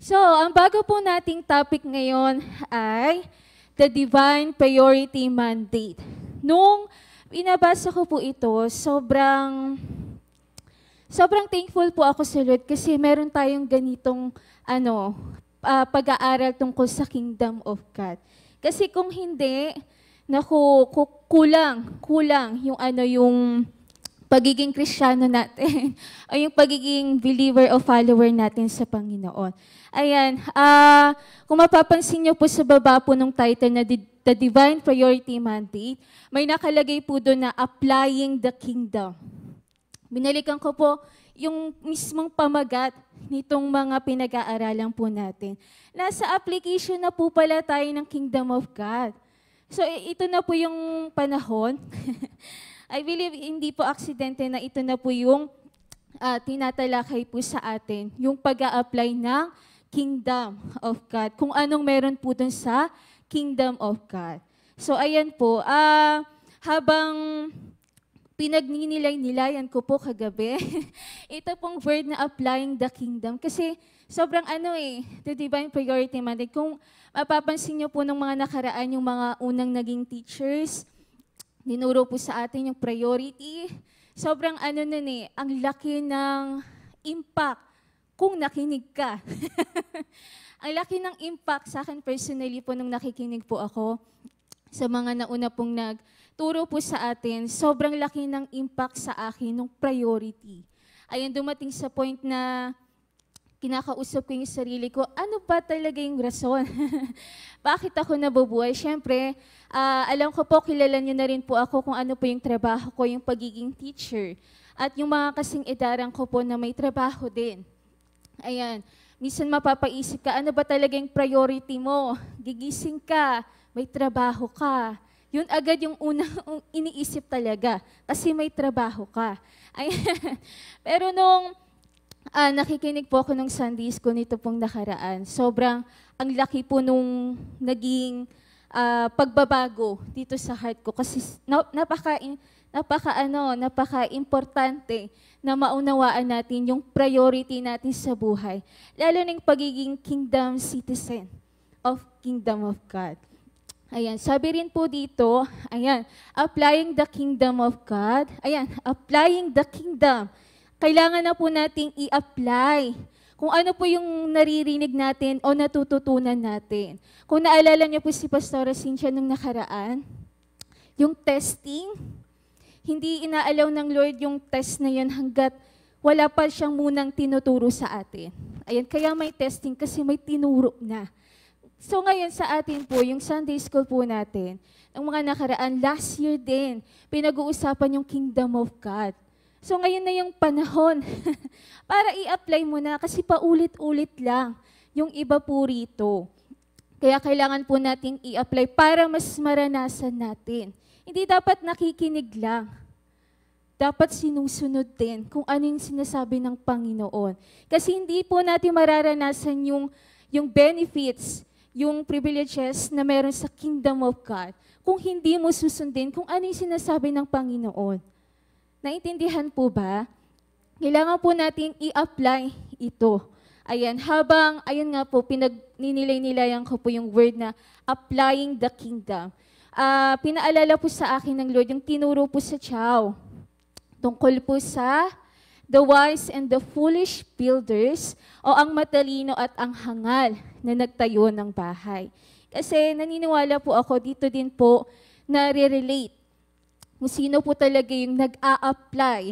So, ang bago po nating topic ngayon ay the Divine Priority Mandate. Nung binabasa ko po ito, sobrang thankful po ako sa Lord kasi meron tayong ganitong pag-aaral tungkol sa Kingdom of God. Kasi kung hindi, kulang yung pagiging Kristiyano natin o yung pagiging believer o follower natin sa Panginoon. Ayan, kung mapapansin niyo po sa baba po ng title na The Divine Priority Mandate, may nakalagay po doon na Applying the Kingdom. Binalikan ko po yung mismong pamagat nitong mga pinag-aaralan po natin. Nasa application na po pala tayo ng Kingdom of God. So ito na po yung panahon. I believe hindi po aksidente na ito na po yung tinatalakay po sa atin, yung pag-a-apply ng Kingdom of God, kung anong meron po dun sa Kingdom of God. So ayan po, habang pinagninilay-nilayan ko po kagabi, ito pong word na applying the kingdom, kasi sobrang the divine priority mandate. Kung mapapansin niyo po ng mga nakaraan, yung mga unang naging teachers, dinuro po sa atin yung priority. Sobrang ang laki ng impact kung nakinig ka. Ang laki ng impact sa akin personally po nung nakikinig po ako sa mga nauna pong nagturo po sa atin. Sobrang laki ng impact sa akin ng priority. Ayun, dumating sa point na kinakausap ko yung sarili ko, ano ba talaga yung rason? Bakit ako nabubuhay? Siyempre, alam ko po, kilala niyo na rin po ako kung ano po yung trabaho ko, yung pagiging teacher. At yung mga kasing edaran ko po na may trabaho din. Ayan, minsan mapapaisip ka, ano ba talaga yung priority mo? Gigising ka, may trabaho ka. Yun agad yung unang iniisip talaga, kasi may trabaho ka. Ayan. Pero nung nakikinig po ako ng Sunday School nito pong nakaraan, sobrang ang laki po nung naging pagbabago dito sa heart ko, kasi napaka-importante na maunawaan natin yung priority natin sa buhay, lalo ng pagiging kingdom citizen of Kingdom of God. Ayan, sabi rin po dito, ayan, applying the kingdom of God. Ayan, applying the kingdom. Kailangan na po nating i-apply kung ano po yung naririnig natin o natututunan natin. Kung naalala niyo po si Pastora Cynthia nung nakaraan, yung testing, hindi inaalaw ng Lord yung test na yun hanggat wala pa siyang munang tinuturo sa atin. Ayan, kaya may testing kasi may tinuro na. So ngayon sa atin po, yung Sunday School po natin, ang mga nakaraan, last year din, pinag-uusapan yung Kingdom of God. So ngayon na yung panahon para i-apply mo na, kasi paulit-ulit lang yung iba po rito. Kaya kailangan po nating i-apply para mas maranasan natin. Hindi dapat nakikinig lang. Dapat sinusunod din kung ano yung sinasabi ng Panginoon. Kasi hindi po natin mararanasan yung benefits, yung privileges na meron sa Kingdom of God kung hindi mo susundin kung ano yung sinasabi ng Panginoon. Naintindihan po ba? Kailangan po natin i-apply ito. Ayan, ayun nga po, pinagninilay-nilayan ko po yung word na applying the kingdom. Pinaalala po sa akin ng Lord yung tinuro po sa Chow. Tungkol po sa the wise and the foolish builders, o ang matalino at ang hangal na nagtayo ng bahay. Kasi naniniwala po ako, dito din po nare-relate kung sino po talaga yung nag-a-apply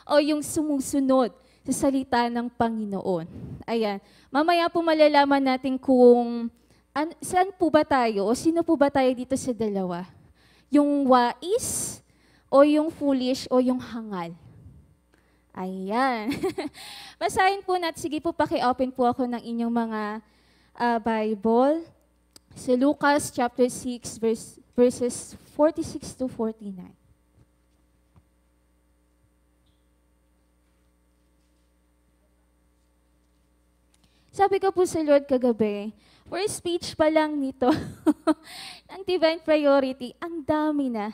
o yung sumusunod sa salita ng Panginoon. Ayan. Mamaya po malalaman natin kung saan po ba tayo o sino po ba tayo dito sa dalawa? Yung wais o yung foolish o yung hangal? Ayan. Basahin po natin. Sige po, paki-open po ako ng inyong mga Bible. Sa Lucas chapter 6 verses 46 to 49. Sabi ko po sa Lord kagabi, First speech pa lang nito, ang divine priority, ang dami na.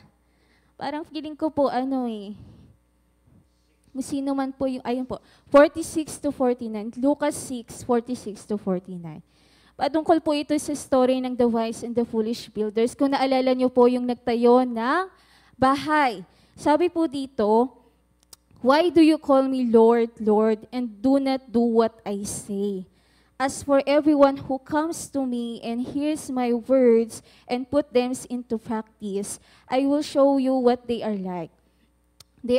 Parang feeling ko po, kung sino man po yung, ayun po, 46 to 49, Lucas 6, 46 to 49. Patungkol po ito sa story ng the wise and the foolish builders. Kung naalala niyo po yung nagtayo ng bahay. Sabi po dito, why do you call me Lord, Lord, and do not do what I say? As for everyone who comes to me and hears my words and put them into practice, I will show you what they are like. They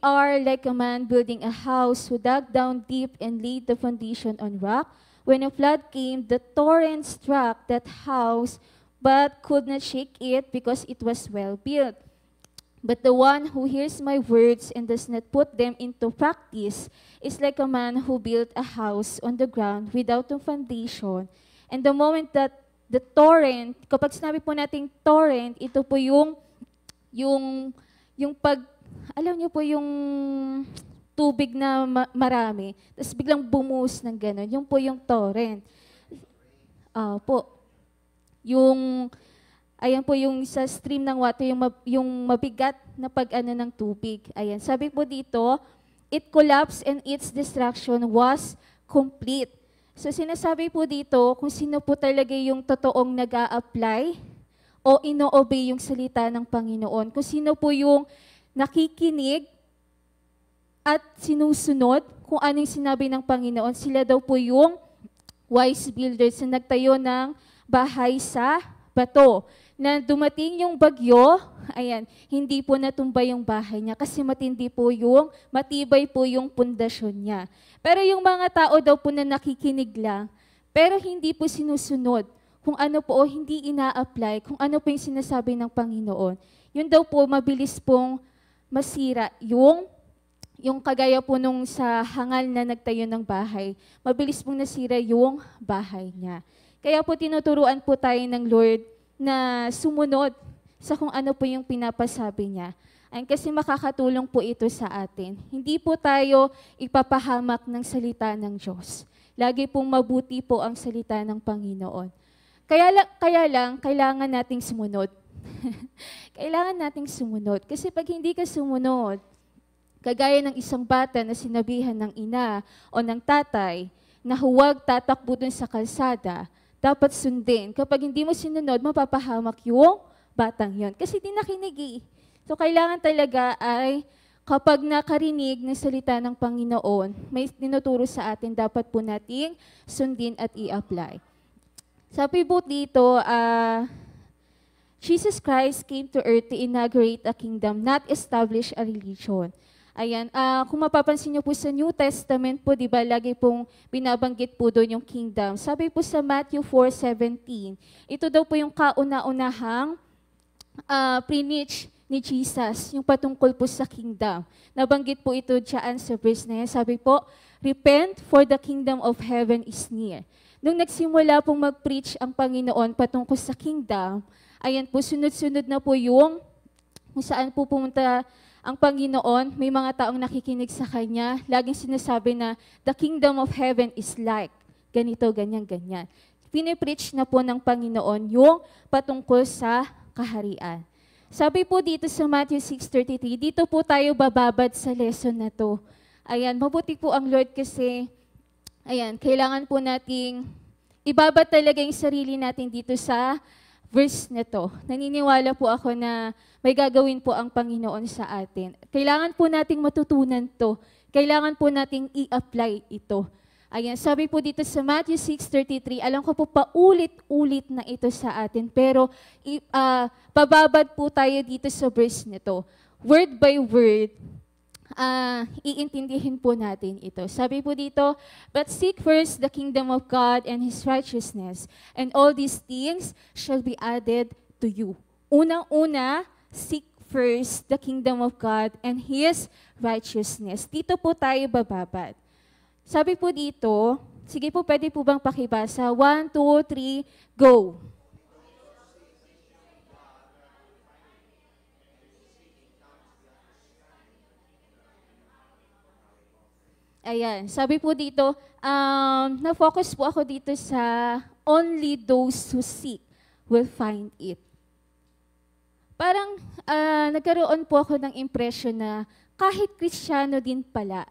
are like a man building a house who dug down deep and laid the foundation on rock. When a flood came, the torrent struck that house, but could not shake it because it was well built. But the one who hears my words and does not put them into practice is like a man who built a house on the ground without a foundation. And the moment that the torrent, kapag sinabi po nating torrent, ito po yung alam niyo po yung tubig na marami, tapos biglang bumuhos ng gano'n, yung po yung torrent. Ayan po yung sa stream ng water, yung mabigat na pag-ano ng tubig. Ayan, sabi po dito, it collapsed and its destruction was complete. So sinasabi po dito kung sino po talaga yung totoong nag-a-apply o ino-obey yung salita ng Panginoon. Kung sino po yung nakikinig at sinusunod kung anong sinabi ng Panginoon. Sila daw po yung wise builders na nagtayo ng bahay sa bato. Na dumating yung bagyo, ayan, hindi po natumba yung bahay niya kasi matibay po yung pundasyon niya. Pero yung mga tao daw po na nakikinig lang, pero hindi po sinusunod kung ano po o hindi ina-apply, kung ano po yung sinasabi ng Panginoon. Yun daw po, mabilis pong masira yung kagaya po nung sa hangal na nagtayo ng bahay, mabilis pong nasira yung bahay niya. Kaya po tinuturuan po tayo ng Lord na sumunod sa kung ano po yung pinapasabi niya. Kasi makakatulong po ito sa atin. Hindi po tayo ipapahamak ng salita ng Diyos. Lagi pong mabuti po ang salita ng Panginoon. Kaya lang, kailangan nating sumunod. Kailangan nating sumunod. Kasi pag hindi ka sumunod, kagaya ng isang bata na sinabihan ng ina o ng tatay na huwag tatakbo dun sa kalsada, dapat sundin. Kapag hindi mo sinunod, mapapahamak yung batang yon. Kasi di nakinig eh. So kailangan talaga ay kapag nakarinig ng salita ng Panginoon, may tinuturo sa atin, dapat po nating sundin at i-apply. Sabi po dito, Jesus Christ came to earth to inaugurate a kingdom, not establish a religion. Ayan, kung mapapansin niyo po sa New Testament po, di ba, lagi pong binabanggit po doon yung kingdom. Sabi po sa Matthew 4:17, ito daw po yung kauna-unahang preach ni Jesus, yung patungkol po sa kingdom. Nabanggit po ito dyan sa verse na yan. Sabi po, repent for the kingdom of heaven is near. Nung nagsimula pong mag-preach ang Panginoon patungkol sa kingdom, ayan po, sunod-sunod na po yung kung saan po pumunta ang Panginoon, may mga taong nakikinig sa Kanya, laging sinasabi na, the kingdom of heaven is like, ganito, ganyan, ganyan. Pinipreach na po ng Panginoon yung patungkol sa kaharian. Sabi po dito sa Matthew 6:33, dito po tayo bababad sa lesson na to. Ayan, mabuti po ang Lord kasi, ayan, kailangan po nating ibabad talaga yung sarili natin dito sa verse na to. Naniniwala po ako na may gagawin po ang Panginoon sa atin. Kailangan po nating matutunan to. Kailangan po nating i-apply ito. Ayan, sabi po dito sa Matthew 6:33, alam ko po paulit-ulit na ito sa atin, pero pababad po tayo dito sa verse nito. Word by word, iintindihin po natin ito. Sabi po dito, but seek first the kingdom of God and His righteousness, and all these things shall be added to you. Unang-una, seek first the kingdom of God and His righteousness. Dito po tayo bababad. Sabi po dito, sige po, pwede po bang pakibasa? 1, 2, 3, go! Ayan, sabi po dito, na-focus po ako dito sa only those who seek will find it. Parang nagkaroon po ako ng impression na kahit Kristiyano din pala,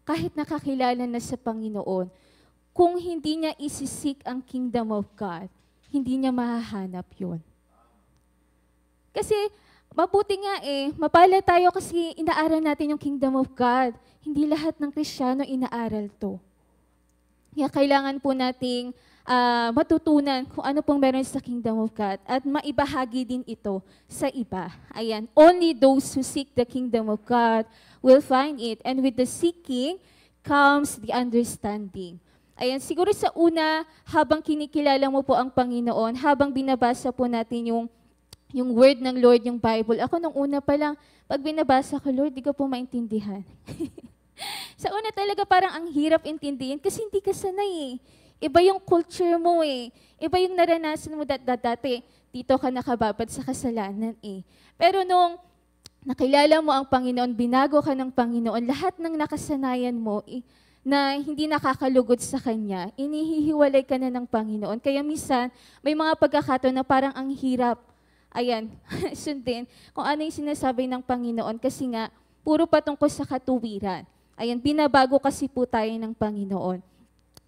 kahit nakakilala na sa Panginoon, kung hindi niya isisik ang kingdom of God, hindi niya mahahanap yun. Kasi mabuti nga mapala tayo kasi inaaral natin yung kingdom of God. Hindi lahat ng Kristiyano inaaral to. Kaya kailangan po nating matutunan kung ano pong meron sa kingdom of God at maibahagi din ito sa iba. Ayan, only those who seek the kingdom of God will find it. And with the seeking comes the understanding. Ayan, siguro sa una, habang kinikilala mo po ang Panginoon, habang binabasa po natin yung word ng Lord, yung Bible. Ako nung una pa lang, pag binabasa ko, Lord, di ko po maintindihan. Sa una talaga parang ang hirap intindihin kasi hindi ka sanay Iba yung culture mo Iba yung naranasan mo dati. Dito ka nakababad sa kasalanan Pero nung nakilala mo ang Panginoon, binago ka ng Panginoon, lahat ng nakasanayan mo na hindi nakakalugod sa Kanya, inihihiwalay ka na ng Panginoon. Kaya minsan, may mga pagkakataon na parang ang hirap sundin kung ano yung sinasabi ng Panginoon kasi nga, puro patungkol sa katuwiran. Ayan, binabago kasi po tayo ng Panginoon.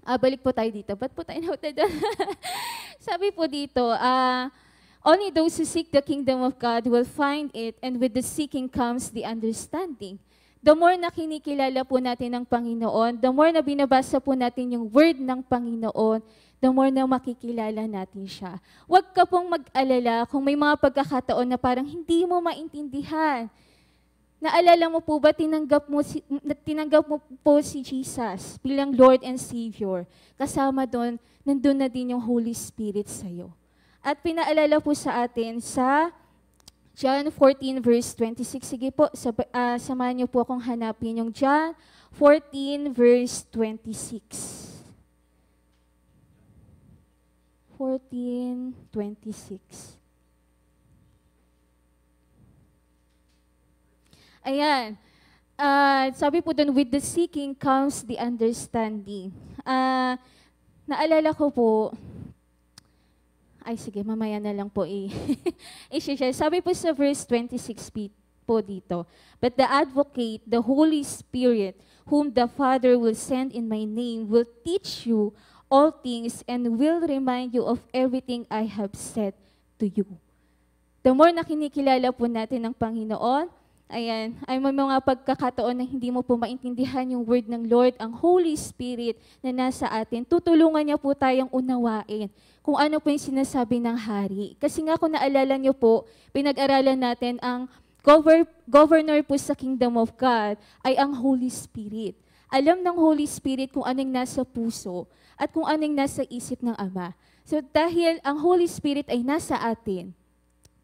Balik po tayo dito. Ba't po tayo nauta doon? Sabi po dito, only those who seek the kingdom of God will find it, and with the seeking comes the understanding. The more na kinikilala po natin ng Panginoon, the more na binabasa po natin yung word ng Panginoon, the more na makikilala natin siya. Huwag ka pong mag-alala kung may mga pagkakataon na parang hindi mo maintindihan. Naalala mo po ba, tinanggap mo po si Jesus bilang Lord and Savior. Kasama doon, nandun na din yung Holy Spirit sa'yo. At pinaalala po sa atin sa John 14 verse 26. Sige po, samahan niyo po akong hanapin yung John 14 verse 26. 14:26. Ayan. Sabi po doon, with the seeking comes the understanding. Naalala ko po, sige, mamaya na lang po i-share. Sabi po sa verse 26 po dito, but the advocate, the Holy Spirit, whom the Father will send in my name, will teach you all things and will remind you of everything I have said to you. The more na kinikilala po natin ng Panginoon, ayan, ay may mga pagkakataon na hindi mo po maintindihan yung word ng Lord, ang Holy Spirit na nasa atin, tutulungan niya po tayong unawain kung ano po yung sinasabi ng hari. Kasi nga kung naalala niyo po, pinag-aralan natin ang governor po sa Kingdom of God ay ang Holy Spirit. Alam ng Holy Spirit kung anong nasa puso at kung anong nasa isip ng Ama. So dahil ang Holy Spirit ay nasa atin,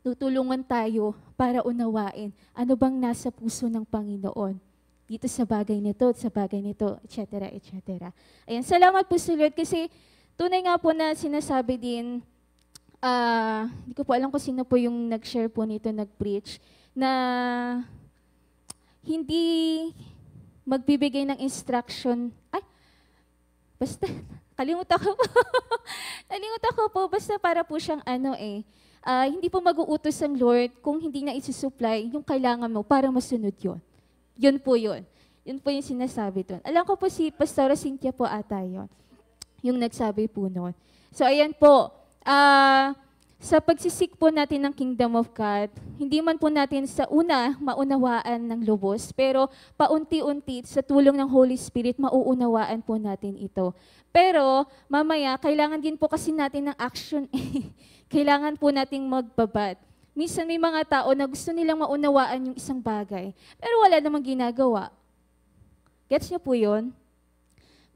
tutulungan tayo para unawain ano bang nasa puso ng Panginoon dito sa bagay nito, etc., etc. Ayan, salamat po sa Lord kasi tunay nga po na sinasabi din, hindi ko po alam kung sino po yung nag-share po nito, nag-preach, na hindi magbibigay ng instruction, basta, kalimutan ko po. Kalimutan ko po, basta para po siyang hindi po mag-uutos ang Lord kung hindi na isusupply yung kailangan mo para masunod yun. Yun po yun. Yun po yung sinasabi doon. Alam ko po si Pastora Cynthia po ata yun, yung nagsabi po noon. So ayan po, sa pagsisik po natin ng Kingdom of God, hindi man po natin sa una maunawaan ng lubos, pero paunti-unti sa tulong ng Holy Spirit, mauunawaan po natin ito. Pero mamaya, kailangan din po kasi natin ng action. Kailangan po nating magbabad. Minsan may mga tao na gusto nilang maunawaan yung isang bagay, pero wala namang ginagawa. Gets niyo po yun?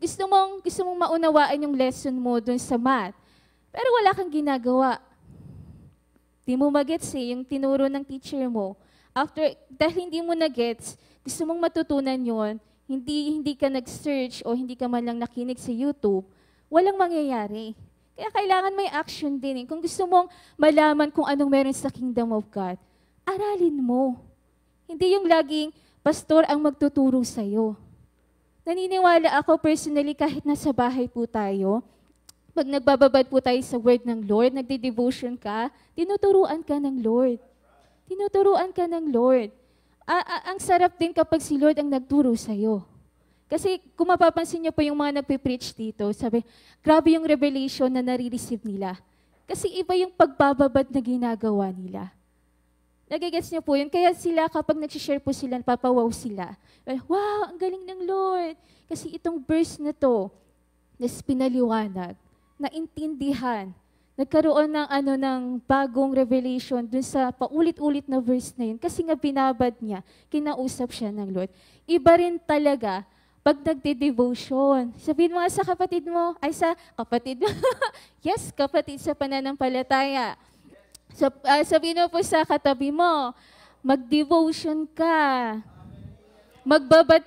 Gusto mong maunawaan yung lesson mo dun sa math, pero wala kang ginagawa. Di mo magets yung tinuro ng teacher mo. Dahil hindi mo na-gets, gusto mong matutunan yon, hindi ka nag-search o hindi ka man lang nakinig sa YouTube, walang mangyayari. Kaya kailangan may action din. Kung gusto mong malaman kung anong meron sa Kingdom of God, aralin mo. Hindi yung laging pastor ang magtuturo sa'yo. Naniniwala ako personally kahit nasa bahay po tayo, pag nagbababad po tayo sa word ng Lord, nagde-devotion ka, tinuturuan ka ng Lord. Tinuturuan ka ng Lord. Ang sarap din kapag si Lord ang nagturo sa'yo. Kasi kung mapapansin niyo po yung mga nagpe-preach dito, sabi, grabe yung revelation na nare-receive nila. Kasi iba yung pagbababad na ginagawa nila. Nagigets niyo po yun? Kaya sila kapag nag-share po sila, napapawaw sila. Wow, ang galing ng Lord. Kasi itong verse na to, na pinaliwanag, naintindihan, nagkaroon ng bagong revelation dun sa paulit-ulit na verse na yun. Kasi nga binabad niya, kinausap siya ng Lord. Iba rin talaga pag nagde-devotion. Sabihin mo nga sa kapatid mo, ay sa kapatid mo. Yes, kapatid sa pananampalataya. Sabihin mo po sa katabi mo, mag-devotion ka. Magbabad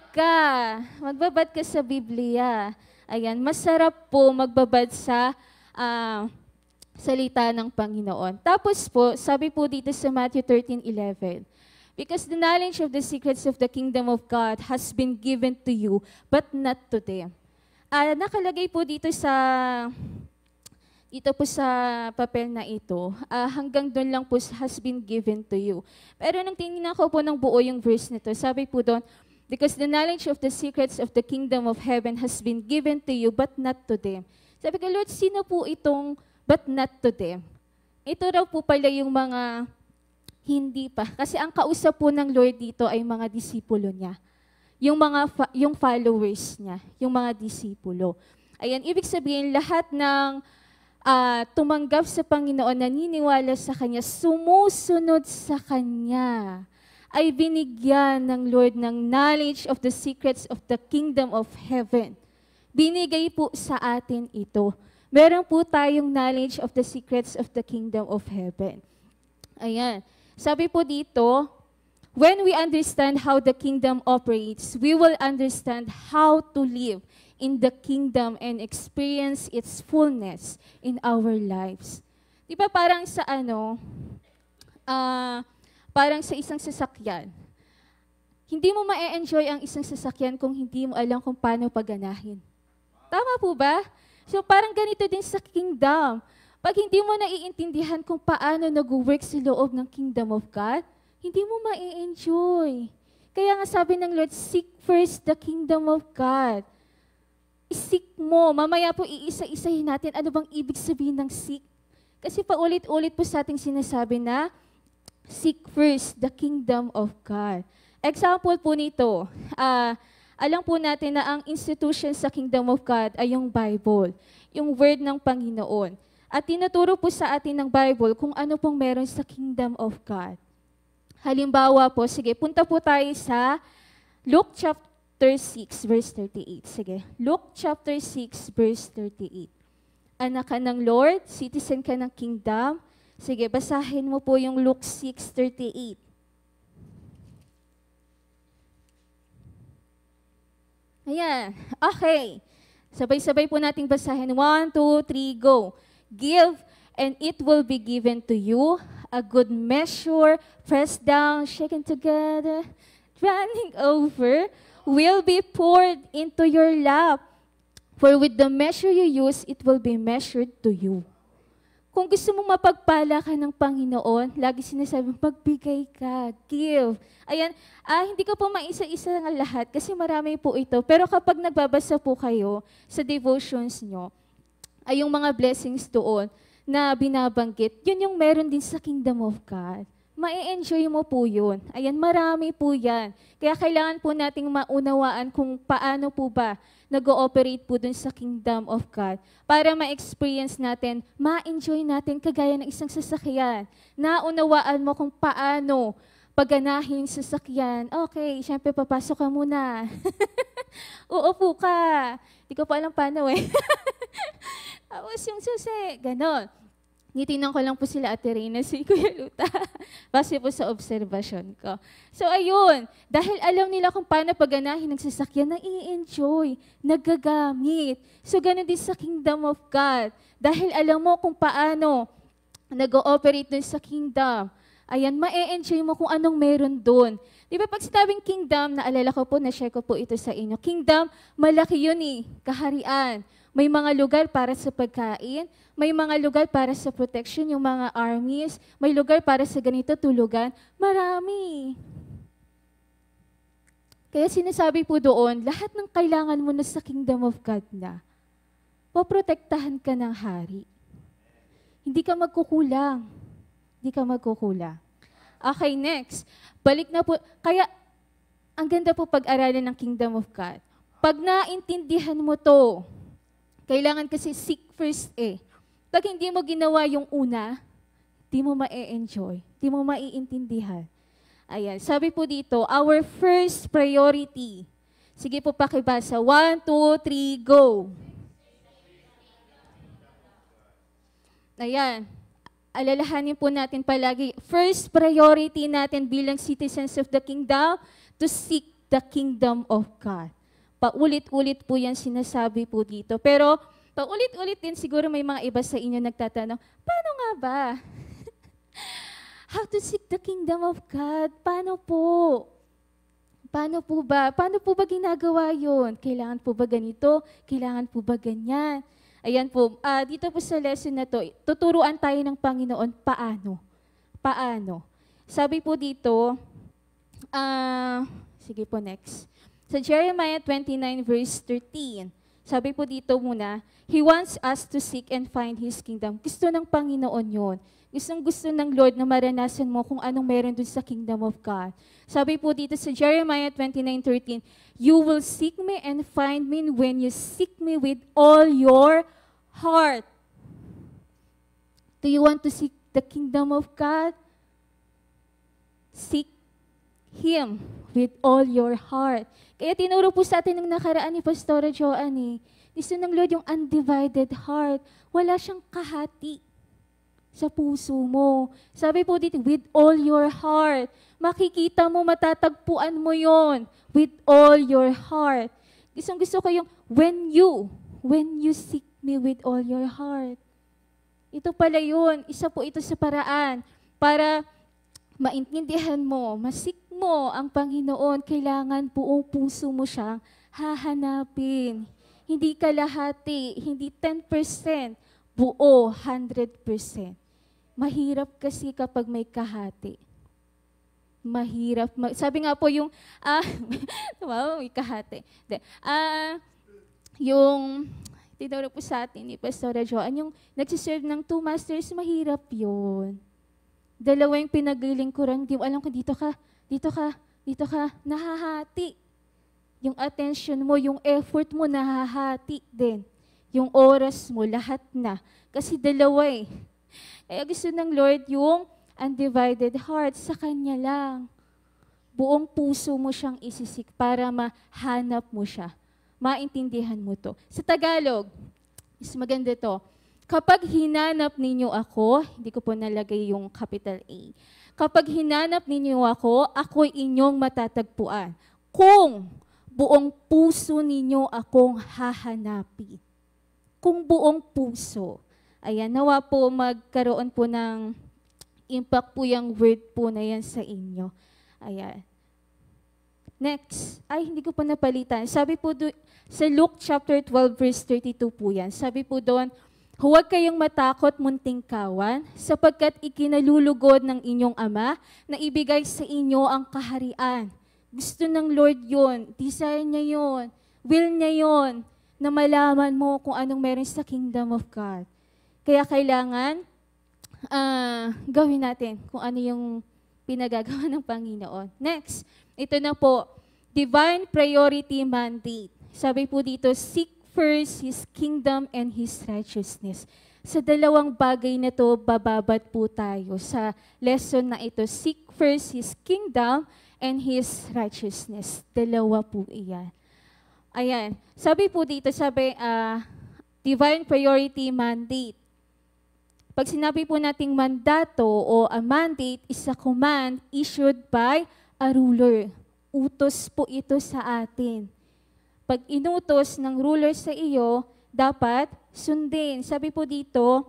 ka sa Biblia. Ayan, masarap po magbabad sa salita ng Panginoon. Tapos po, sabi po dito sa Matthew 13:11, because the knowledge of the secrets of the kingdom of God has been given to you, but not to them. Nakalagay po dito po sa papel na ito, hanggang doon lang po has been given to you. Pero nung tinignan ko po ng buo yung verse nito, sabi po doon, because the knowledge of the secrets of the kingdom of heaven has been given to you, but not to them. Sabi ko, Lord, sino po itong but not to them? Ito raw po pala yung mga hindi pa. Kasi ang kausap po ng Lord dito ay mga disipulo niya. Yung followers niya, yung mga disipulo. Ayan, ibig sabihin, lahat ng tumanggap sa Panginoon, naniniwala sa Kanya, sumusunod sa Kanya, ay binigyan ng Lord ng knowledge of the secrets of the kingdom of heaven. Binigay po sa atin ito. Meron po tayong knowledge of the secrets of the kingdom of heaven. Ayan. Sabi po dito, when we understand how the kingdom operates, we will understand how to live in the kingdom and experience its fullness in our lives. Di ba parang sa parang sa isang sasakyan. Hindi mo ma-enjoy ang isang sasakyan kung hindi mo alam kung paano paganahin. Tama po ba? So parang ganito din sa kingdom. Pag hindi mo naiintindihan kung paano nag-work sa loob ng kingdom of God, hindi mo ma-enjoy. Kaya nga sabi ng Lord, seek first the kingdom of God. I-seek mo. Mamaya po iisa-isahin natin ano bang ibig sabihin ng seek. Kasi paulit-ulit po sa ating sinasabi na seek first the kingdom of God. Example po nito, alam po natin na ang institution sa kingdom of God ay yung Bible, yung word ng Panginoon. At tinuturo po sa atin ng Bible kung ano pong meron sa kingdom of God. Halimbawa po, sige, punta po tayo sa Luke chapter 6, verse 38. Sige, Luke chapter 6, verse 38. Anak ka ng Lord, citizen ka ng kingdom. Sige, basahin mo po yung Luke 6:38. Ayan, okay. Sabay-sabay po nating basahin. 1, 2, 3, go. Give, and it will be given to you, a good measure, pressed down, shaken together, running over, will be poured into your lap. For with the measure you use, it will be measured to you. Kung gusto mong mapagpala ka ng Panginoon, lagi sinasabi, magbigay ka, give. Ayan, hindi ko po maisa-isa ng lahat kasi marami po ito. Pero kapag nagbabasa po kayo sa devotions nyo, ay yung mga blessings doon na binabanggit, yun yung meron din sa Kingdom of God. Ma-enjoy mo po yun. Ayan, marami po yan. Kaya kailangan po nating maunawaan kung paano po ba nag-ooperate po dun sa Kingdom of God para ma-experience natin, ma-enjoy natin kagaya ng isang sasakyan. Naunawaan mo kung paano paganahin yung sasakyan. Okay, syempre papasok ka muna. Uupo ka. Di ko pa alam paano eh. Tapos yung susi, ganon. Nitingnan ko lang po sila Ate Reyna, si Kuya Luta. Base po sa observation ko. So ayun, dahil alam nila kung paano paganahin ng sasakyan, nai-enjoy, nagagamit. So ganun din sa Kingdom of God. Dahil alam mo kung paano nag-ooperate dun sa kingdom, Ayan, ma-enjoy mo kung anong meron doon. Di ba pag sinabing kingdom, naalala ko po, na-share ko po ito sa inyo. Kingdom, malaki yun eh, kaharian. May mga lugar para sa pagkain, may mga lugar para sa protection, yung mga armies, may lugar para sa ganito tulugan, marami. Kaya sinasabi po doon, lahat ng kailangan mo na sa kingdom of God na, poprotektahan ka ng hari. Hindi ka magkukulang. Hindi ka magkukulang. Okay, next. Balik na po. Kaya, ang ganda po pag-aralan ng kingdom of God. Pag naintindihan mo to, kailangan kasi seek first eh. Pag hindi mo ginawa yung una, di mo ma-enjoy, di mo maiintindihan. Ayan, sabi po dito, our first priority. Sige po pakibasa. 1, 2, 3, go. Ayan. Alalahanin po natin palagi, first priority natin bilang citizens of the kingdom, to seek the kingdom of God. Paulit-ulit po yan sinasabi po dito. Pero paulit-ulit din siguro may mga iba sa inyo nagtatanong, paano nga ba? How to seek the kingdom of God? Paano po? Paano po ba? Paano po ba ginagawa yun? Kailangan po ba ganito? Kailangan po ba ganyan? Ayan po, dito po sa lesson na to, tuturuan tayo ng Panginoon paano. Paano? Sabi po dito, sige po next. Sa Jeremiah 29 verse 13, sabi po dito muna, He wants us to seek and find His kingdom. Gusto ng Panginoon yun. Gusto ng Lord na maranasan mo kung anong meron dun sa kingdom of God. Sabi po dito sa Jeremiah 29:13, You will seek me and find me when you seek me with all your heart. Do you want to seek the kingdom of God? Seek Him with all your heart. Kaya tinuro po sa atin ng nakaraan ni Pastora Joanne, gusto ng Lord yung undivided heart. Wala siyang kahati sa puso mo. Sabi po dito, with all your heart. Makikita mo, matatagpuan mo yon with all your heart. Gusto ko yung when you seek me with all your heart. Ito pala yun. Isa po ito sa paraan para maintindihan mo, masik mo ang Panginoon. Kailangan buong puso mo siyang hahanapin. Hindi kalahati, hindi 10%, buo 100%. Mahirap kasi kapag may kahati. Mahirap. Sabi nga po yung, may kahati. Yung, tinuro po sa atin ni Pastora Joanne, yung nagsiserve ng 2 masters, mahirap yun. Dalawa yung pinaglilingkuran, di mo alam kung dito ka, nahahati. Yung attention mo, yung effort mo, nahahati din. Yung oras mo, lahat na. Kasi dalawa eh. Kaya gusto ng Lord yung undivided heart, sa Kanya lang. Buong puso mo siyang isisik para mahanap mo siya. Maintindihan mo to. Sa Tagalog, is maganda to. Kapag hinanap ninyo ako, hindi ko po nalagay yung capital A. Kapag hinanap ninyo ako, ako'y inyong matatagpuan. Kung buong puso ninyo akong hahanapin. Kung buong puso. Ayan, nawa po magkaroon po ng impact po yung word po na yan sa inyo. Ayan. Next. Ay, hindi ko pa napalitan. Sabi po sa Luke chapter 12 verse 32 po yan. Sabi po doon, huwag kayong matakot, munting kawan, sapagkat ikinalulugod ng inyong Ama na ibigay sa inyo ang kaharian. Gusto ng Lord yun. Desire niya yun. Will niya yun na malaman mo kung anong meron sa kingdom of God. Kaya kailangan gawin natin kung ano yung pinagagawa ng Panginoon. Next, ito na po, divine priority mandate. Sabi po dito, seek first His kingdom and His righteousness. Sa dalawang bagay na to, bababad po tayo sa lesson na ito. Seek first His kingdom and His righteousness. Dalawa po iyan. Ayan. Sabi po dito, divine priority mandate. Pag sinabi po nating mandato o a mandate is a command issued by a ruler. Utos po ito sa atin. Pag inutos ng ruler sa iyo, dapat sundin. Sabi po dito,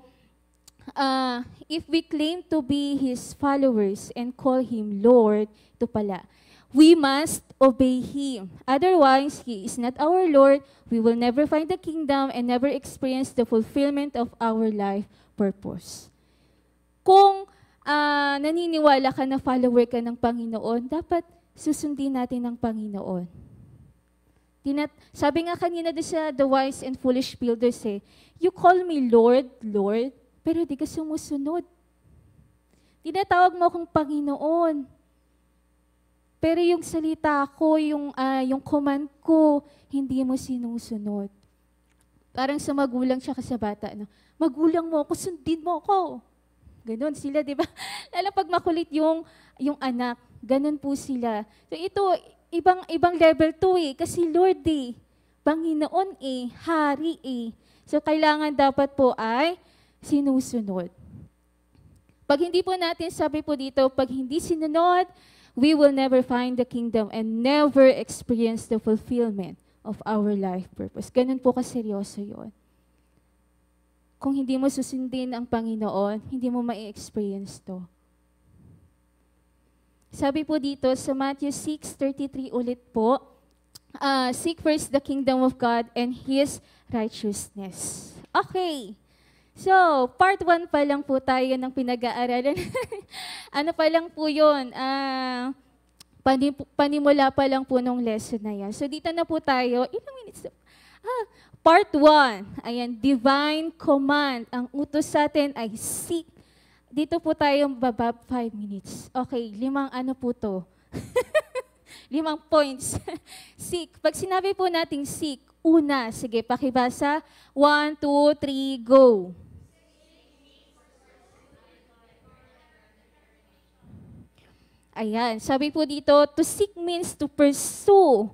if we claim to be His followers and call Him Lord, ito pala, we must obey Him. Otherwise, He is not our Lord. We will never find the kingdom and never experience the fulfillment of our life purpose. Kung naniniwala ka na follower ka ng Panginoon, dapat susundin natin ang Panginoon. Sabi nga kanina doon sa The Wise and Foolish Builders, you call me Lord, Lord, pero di ka sumusunod. Tinatawag mo akong Panginoon. Pero yung salita ko, yung command ko, hindi mo sinusunod. Parang sa magulang siya sa bata, no? Magulang mo ako, sundin mo ako. Ganon sila, di ba? Lalo pag makulit yung anak, ganon po sila. So ito, ibang level to kasi Lord Panginoon Hari So kailangan dapat po ay sinusunod. Pag hindi po natin, sabi po dito, pag hindi sinunod, we will never find the kingdom and never experience the fulfillment of our life purpose. Ganun po kaseryoso yun. Kung hindi mo susundin ang Panginoon, hindi mo ma-experience to. Sabi po dito sa Matthew 6:33 ulit po, seek first the kingdom of God and His righteousness. Okay. So, part 1 pa lang po tayo ng pinag-aaralan. Ano pa lang po yun? Panimula pa lang po nung lesson na yan. So, dito na po tayo. Ilang minutes? Part 1. Ayan, divine command. Ang utos sa atin ay seek. Dito po tayo baba 5 minutes. Okay, 5 ano po to? 5 points. Seek. Pag sinabi po nating seek, una, sige, pakibasa. 1, 2, 3, go. Ayan, sabi po dito, to seek means to pursue.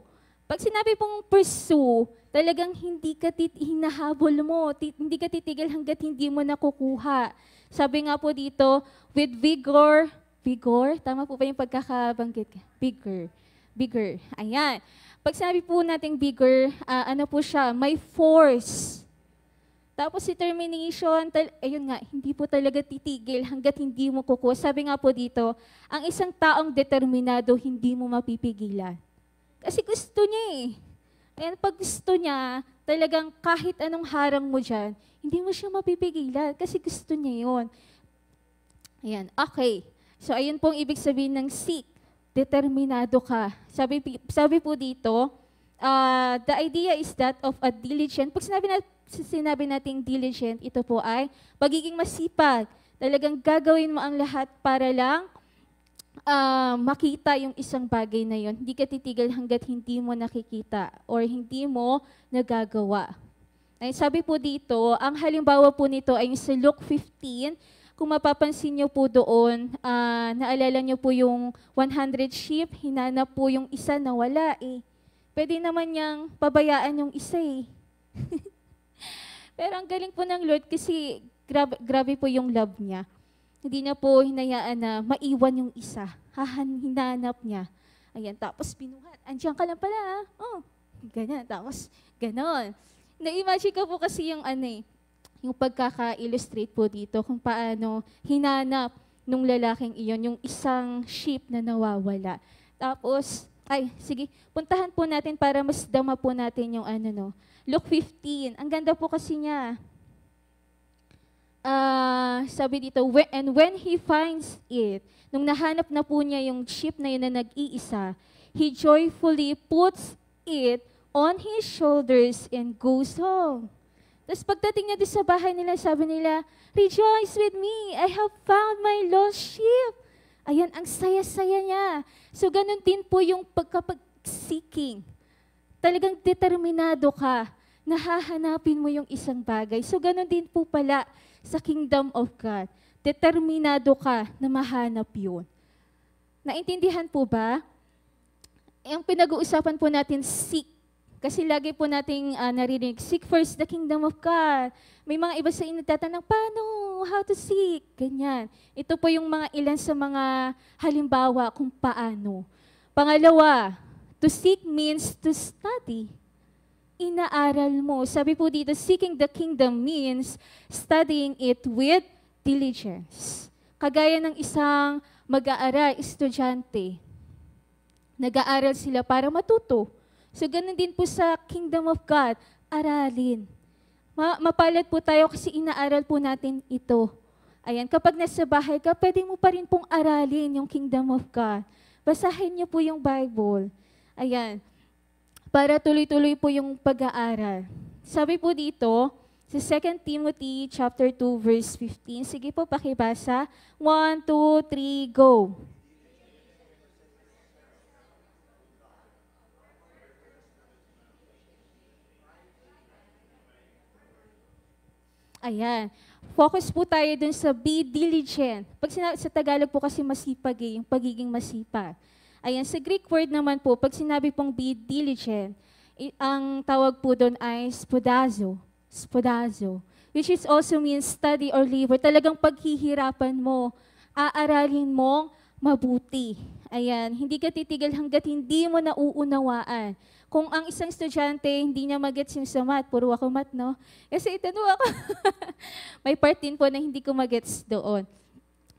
Pag sinabi pong pursue, talagang hindi ka hinahabol mo, hindi ka titigil hanggat hindi mo nakukuha. Sabi nga po dito, with vigor, tama po ba yung pagkakabanggit? Vigor, ayan. Pag sinabi po natin vigor, ano po siya, may force. Tapos determination, ayun nga, hindi po talaga titigil hanggat hindi mo kukuha. Sabi nga po dito, ang isang taong determinado, hindi mo mapipigilan. Kasi gusto niya And pag gusto niya, talagang kahit anong harang mo dyan, hindi mo siya mapipigilan kasi gusto niya yun. Ayan, okay. So ayun pong ibig sabihin ng seek. Determinado ka. Sabi po dito, the idea is that of a diligent. Pag sinabi nating diligent, ito po ay pagiging masipag. Talagang gagawin mo ang lahat para lang makita yung isang bagay na yon. Hindi ka titigil hanggat hindi mo nakikita or hindi mo nagagawa. Ay, sabi po dito, ang halimbawa po nito ay sa Luke 15. Kung mapapansin nyo po doon, naalala nyo po yung 100 sheep, hinanap po yung isa na wala Pwede naman niyang pabayaan yung isa Pero ang galing po ng Lord kasi grabe po yung love niya. Hindi niya po hinayaan na maiwan yung isa. Hinanap niya. Ayan, tapos binuhat. Andiyan ka lang pala. Oh, ganyan. Tapos, ganon. Na-imagine ko po kasi yung yung pagkaka-illustrate po dito kung paano hinanap nung lalaking iyon, yung isang sheep na nawawala. Tapos, sige, puntahan po natin para mas dama po natin yung Luke 15. Ang ganda po kasi niya. Sabi dito, and when he finds it, nung nahanap na po niya yung sheep na yun na nag-iisa, he joyfully puts it on his shoulders and goes home. Tapos pagdating niya doon sa bahay nila, sabi nila, rejoice with me, I have found my lost sheep. Ayan, ang saya-saya niya. So ganun din po yung pagkapag-seeking. Talagang determinado ka, nahahanapin mo yung isang bagay. So ganun din po pala sa kingdom of God. Determinado ka na mahanap yun. Naintindihan po ba? Yung pinag-uusapan po natin, seek. Kasi lagi po nating naririnig, seek first the kingdom of God. May mga iba sa inyo tatanong, paano? How to seek? Ganyan. Ito po yung mga ilan sa mga halimbawa kung paano. Pangalawa, to seek means to study. Inaaral mo. Sabi po dito, seeking the kingdom means studying it with diligence. Kagaya ng isang mag-aaral, estudyante. Nag-aaral sila para matuto. So, ganun din po sa Kingdom of God, aralin. Mapalad po tayo kasi inaaral po natin ito. Ayan, kapag nasa bahay ka, pwede mo pa rin pong aralin yung Kingdom of God. Basahin niyo po yung Bible. Ayan, para tuloy-tuloy po yung pag-aaral. Sabi po dito, sa 2 Timothy chapter 2, verse 15. Sige po, pakibasa. 1, 2, 3, go. Ayan. Focus po tayo dun sa be diligent. Pag sa Tagalog po kasi masipag yung pagiging masipag. Ayan, sa Greek word naman po, pag sinabi pong be diligent, ang tawag po dun ay spodazo. Spodazo. Which is also means study or labor. Talagang paghihirapan mo, aaralin mong mabuti. Ayan, hindi ka titigil hanggat hindi mo nauunawaan. Kung ang isang estudyante, hindi niya magets yung sa math, puro ako math, no? Kasi itanong ako. May part din po na hindi ko magets doon.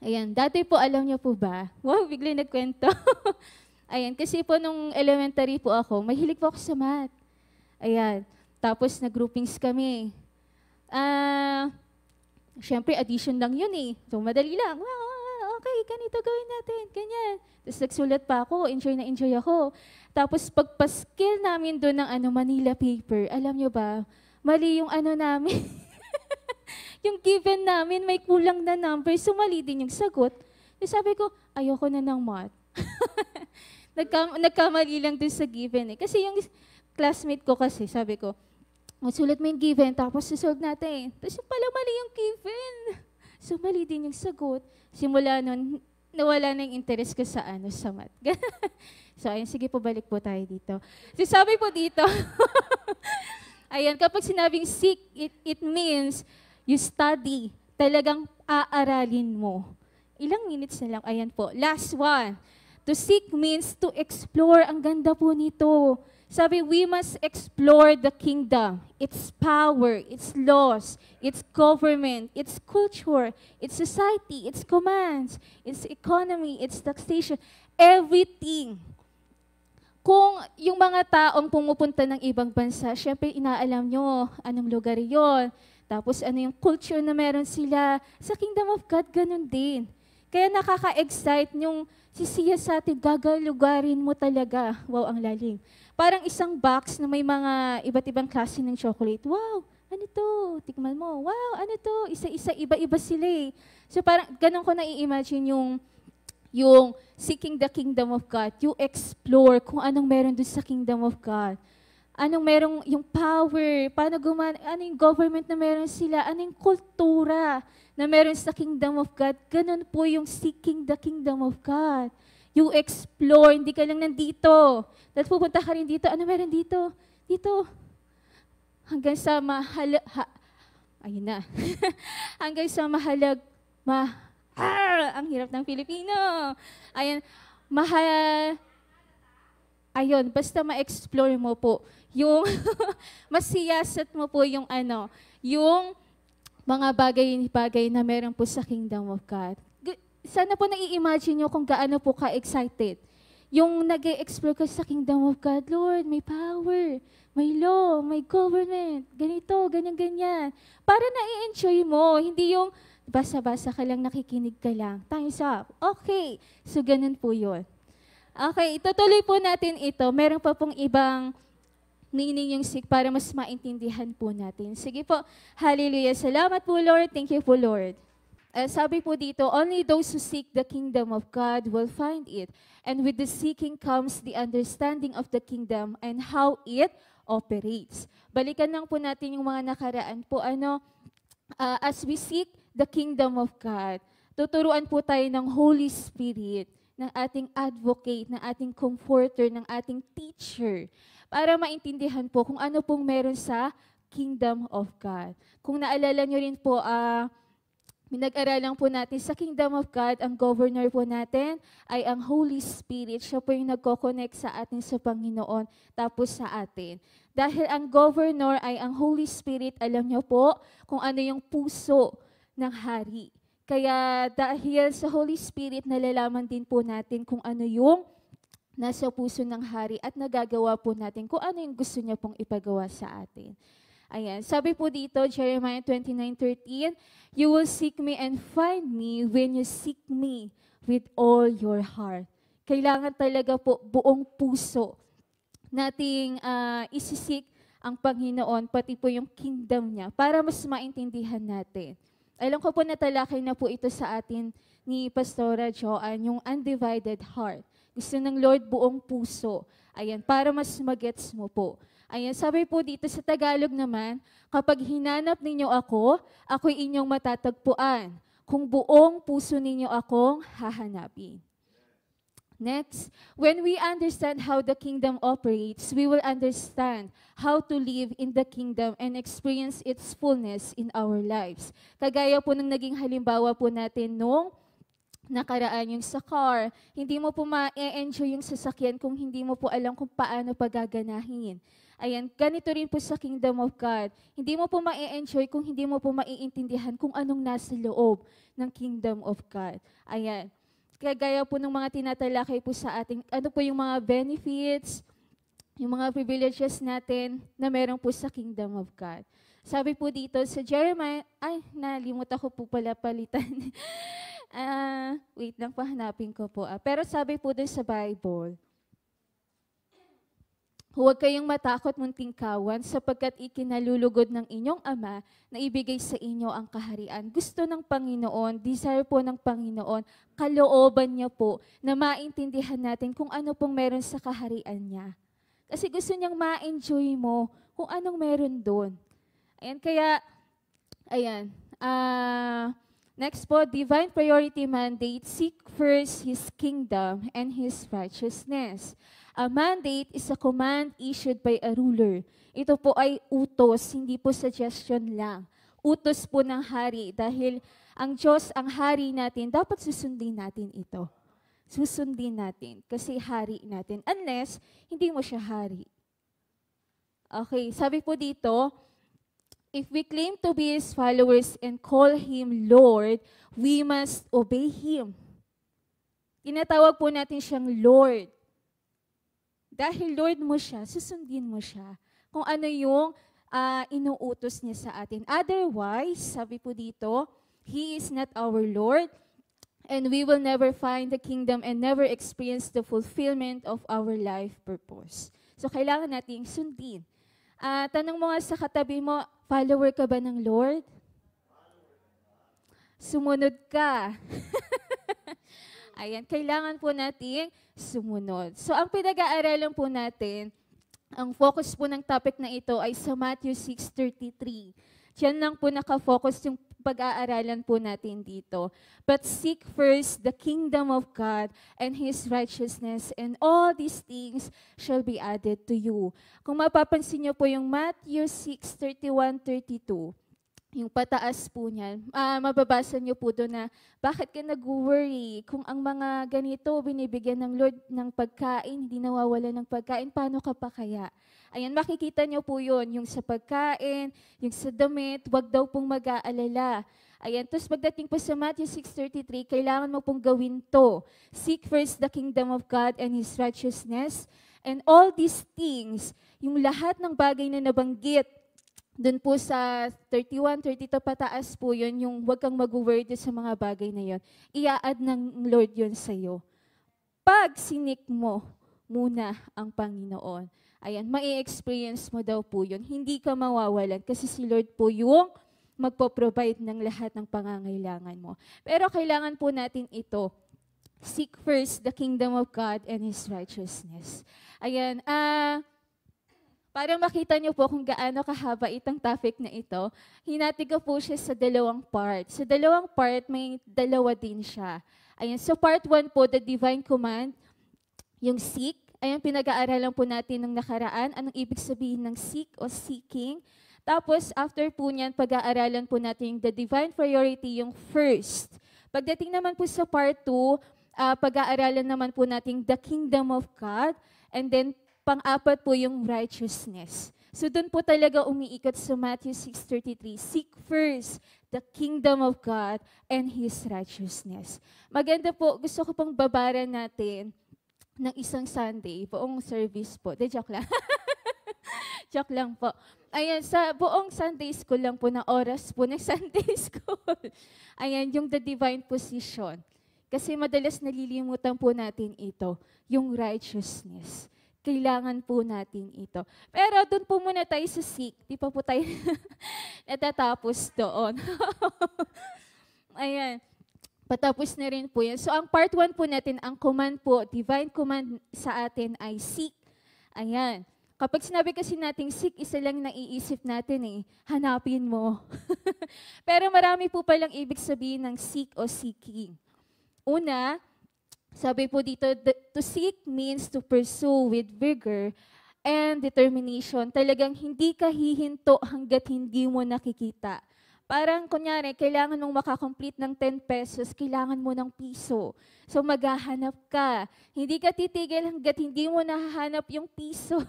Ayan, dati po, alam niyo po ba? Wow, bigla nagkwento. Ayan, kasi po nung elementary po ako, mahilig po ako sa math. Ayan, tapos nag-groupings kami. Siyempre, addition lang yun eh. So, madali lang. Okay, ganito gawin natin, ganyan. Tapos nagsulat pa ako, enjoy na enjoy ako. Tapos pagpaskill namin doon ng Manila paper, alam nyo ba, mali yung namin. Yung given namin, may kulang na number, so mali din yung sagot. So sabi ko, ayoko na ng math. Nagkamali lang dun sa given eh. Kasi yung classmate ko kasi, sabi ko, sulat mo yung given, tapos susolve natin. Tapos yung pala mali yung given. So mali din yung sagot. Simula nun, nawala na yung interest ko sa sa math. So, ayun, sige po, balik po tayo dito. So, sabi po dito, ayan, kapag sinabing seek, it means you study. Talagang aaralin mo. Ilang minutes na lang, ayan po. Last one. To seek means to explore. Ang ganda po nito. Sabi, we must explore the kingdom, its power, its laws, its government, its culture, its society, its commands, its economy, its taxation, everything. Kung yung mga taong pumupunta ng ibang bansa, syempre inaalam nyo anong lugar yon. Tapos ano yung culture na meron sila. Sa Kingdom of God, ganun din. Kaya nakaka-excite yung sisiya sa atin, gagalugarin mo talaga. Wow, ang lalim. Parang isang box na may mga iba't ibang klase ng chocolate. Wow, ano to? Tikman mo. Wow, ano to? Isa-isa, iba-iba sila eh. So parang ganun ko na-i-imagine yung seeking the kingdom of God. You explore kung anong meron doon sa kingdom of God. Anong merong yung power, paano ano yung government na meron sila, ano yung kultura na meron sa kingdom of God. Ganun po yung seeking the kingdom of God. You explore, hindi ka lang nandito. Dahil pupunta ka rin dito, ano meron dito? Dito. Hanggang sa ayun na. Hanggang sa ang hirap ng Filipino. Ayun, ayun, basta ma-explore mo po yung masiyasat mo po yung yung mga bagay-bagay na meron po sa Kingdom of God. Sana po nai-imagine nyo kung gaano po ka-excited. Yung nag-e-explore ka sa Kingdom of God, Lord, may power, may law, may government, ganito, ganyan-ganyan. Para na-i-enjoy mo, hindi yung basa-basa ka lang, nakikinig ka lang. Time's up. Okay. So, ganun po yun. Okay, itutuloy po natin ito. Meron pa pong ibang meaning yung seek para mas maintindihan po natin. Sige po. Hallelujah. Salamat po, Lord. Thank you po, Lord. Sabi po dito, only those who seek the kingdom of God will find it. And with the seeking comes the understanding of the kingdom and how it operates. Balikan lang po natin yung mga nakaraan po. As we seek the kingdom of God, tuturuan po tayo ng Holy Spirit, ng ating advocate, ng ating comforter, ng ating teacher, para maintindihan po kung ano pong meron sa kingdom of God. Kung naalala nyo rin po, pinag-aralan po natin sa Kingdom of God, ang governor po natin ay ang Holy Spirit. Siya po yung nagko-connect sa atin sa Panginoon, tapos sa atin. Dahil ang governor ay ang Holy Spirit, alam niyo po kung ano yung puso ng hari. Kaya dahil sa Holy Spirit, nalalaman din po natin kung ano yung nasa puso ng hari at nagagawa po natin kung ano yung gusto niya pong ipagawa sa atin. Ayan, sabi po dito, Jeremiah 29:13, "You will seek me and find me when you seek me with all your heart." Kailangan talaga po buong puso nating isisik ang Panginoon, pati po yung kingdom niya, para mas maintindihan natin. Alam ko po natalakay na po ito sa atin ni Pastora Joanne, yung undivided heart. Gusto ng Lord buong puso. Ayan, para mas magets mo po. Ayan, sabi po dito sa Tagalog naman, "Kapag hinanap ninyo ako, ako'y inyong matatagpuan. Kung buong puso ninyo akong hahanapin." Next, when we understand how the kingdom operates, we will understand how to live in the kingdom and experience its fullness in our lives. Kagaya po ng naging halimbawa po natin nung nakaraan yung sa car, hindi mo po ma-enjoy yung sasakyan kung hindi mo po alam kung paano pagaganahin. Ayan, ganito rin po sa Kingdom of God. Hindi mo po ma-enjoy kung hindi mo po maiintindihan kung anong nasa loob ng Kingdom of God. Ayan. Kagaya po ng mga tinatalakay po sa ating, ano po yung mga benefits, yung mga privileges natin na meron po sa Kingdom of God. Sabi po dito sa Jeremiah, nalimutan ko po pala palitan. Wait lang, pahanapin ko po. Pero sabi po dun sa Bible, "Huwag kayong matakot munting kawan sapagkat ikinalulugod ng inyong Ama na ibigay sa inyo ang kaharian." Gusto ng Panginoon, desire po ng Panginoon, kalooban niya po na maintindihan natin kung ano pong meron sa kaharian niya. Kasi gusto niyang ma-enjoy mo kung anong meron doon. Ayan, kaya, ayan. Next po, divine priority mandate, seek first His kingdom and His righteousness. A mandate is a command issued by a ruler. Ito po ay utos, hindi po suggestion lang. Utos po ng hari dahil ang Diyos, ang hari natin, dapat susundin natin ito. Susundin natin kasi hari natin. Unless, hindi mo siya hari. Okay, sabi po dito, if we claim to be His followers and call Him Lord, we must obey Him. Tinatawag po natin siyang Lord. Dahil Lord mo siya, susundin mo siya. Kung ano yung inuutos niya sa atin. Otherwise, sabi po dito, He is not our Lord, and we will never find the kingdom and never experience the fulfillment of our life purpose. So, kailangan nating sundin. Tanong mo nga sa katabi mo, follower ka ba ng Lord? Sumunod ka. Ayan, kailangan po nating sumunod. So, ang pinag-aaralan po natin, ang focus po ng topic na ito ay sa Matthew 6:33. Diyan lang po nakafocus yung pag-aaralan po natin dito. But seek first the kingdom of God and His righteousness, and all these things shall be added to you. Kung mapapansin niyo po yung Matthew 6:31-32, yung pataas po niyan, mababasa niyo po doon na bakit ka nag-worry kung ang mga ganito binibigyan ng Lord ng pagkain, hindi nawawala ng pagkain, paano ka pa kaya? Ayan, makikita niyo po yun, yung sa pagkain, yung sa damit, wag daw pong mag-aalala. Ayan, tapos pagdating po sa Matthew 6:33, kailangan mo pong gawin to. Seek first the kingdom of God and His righteousness, and all these things, yung lahat ng bagay na nabanggit, doon po sa 31-32 pataas po yun, yung huwag kang mag-worry sa mga bagay na yun. I-add ng Lord yun sa'yo. Pag sinik mo muna ang Panginoon, ayan, mai-experience mo daw po yun. Hindi ka mawawalan kasi si Lord po yung magpo-provide ng lahat ng pangangailangan mo. Pero kailangan po natin ito. Seek first the kingdom of God and His righteousness. Ayan, para makita niyo po kung gaano kahaba itong topic na ito, hinati ko po siya sa dalawang part. Sa dalawang part, may dalawa din siya. Ayan, so part 1 po, the divine command, yung seek. Ayan, pinag-aaralan po natin ng nakaraan. Anong ibig sabihin ng seek o seeking? Tapos, after po niyan, pag-aaralan po natin yung the divine priority, yung first. Pagdating naman po sa part 2, pag-aaralan naman po natin the kingdom of God, and then pang-apat po yung righteousness. So doon po talaga umiikot sa Matthew 6:33, seek first the kingdom of God and His righteousness. Maganda po, gusto ko pong babaran natin ng isang Sunday, buong service po. De, joke lang. Joke lang po. Ayan, sa buong Sunday school lang po na oras po ng Sunday school. Ayan, yung the divine position. Kasi madalas nalilimutan po natin ito, yung righteousness. Kailangan po natin ito. Pero doon po muna tayo sa seek. Di pa po tayo natatapos doon. Ayan. Patapos na rin po yan. So ang part 1 po natin, ang command po, divine command sa atin ay seek. Ayan. Kapag sinabi kasi nating seek, isa lang naiisip natin eh, hanapin mo. Pero marami po palang ibig sabihin ng seek o seeking. Una, sabi po dito, to seek means to pursue with vigor and determination. Talagang hindi ka hihinto hanggat hindi mo nakikita. Parang kunyari, kailangan mong makakomplete ng 10 pesos, kailangan mo ng piso. So maghahanap ka. Hindi ka titigil hanggat hindi mo nahahanap yung piso.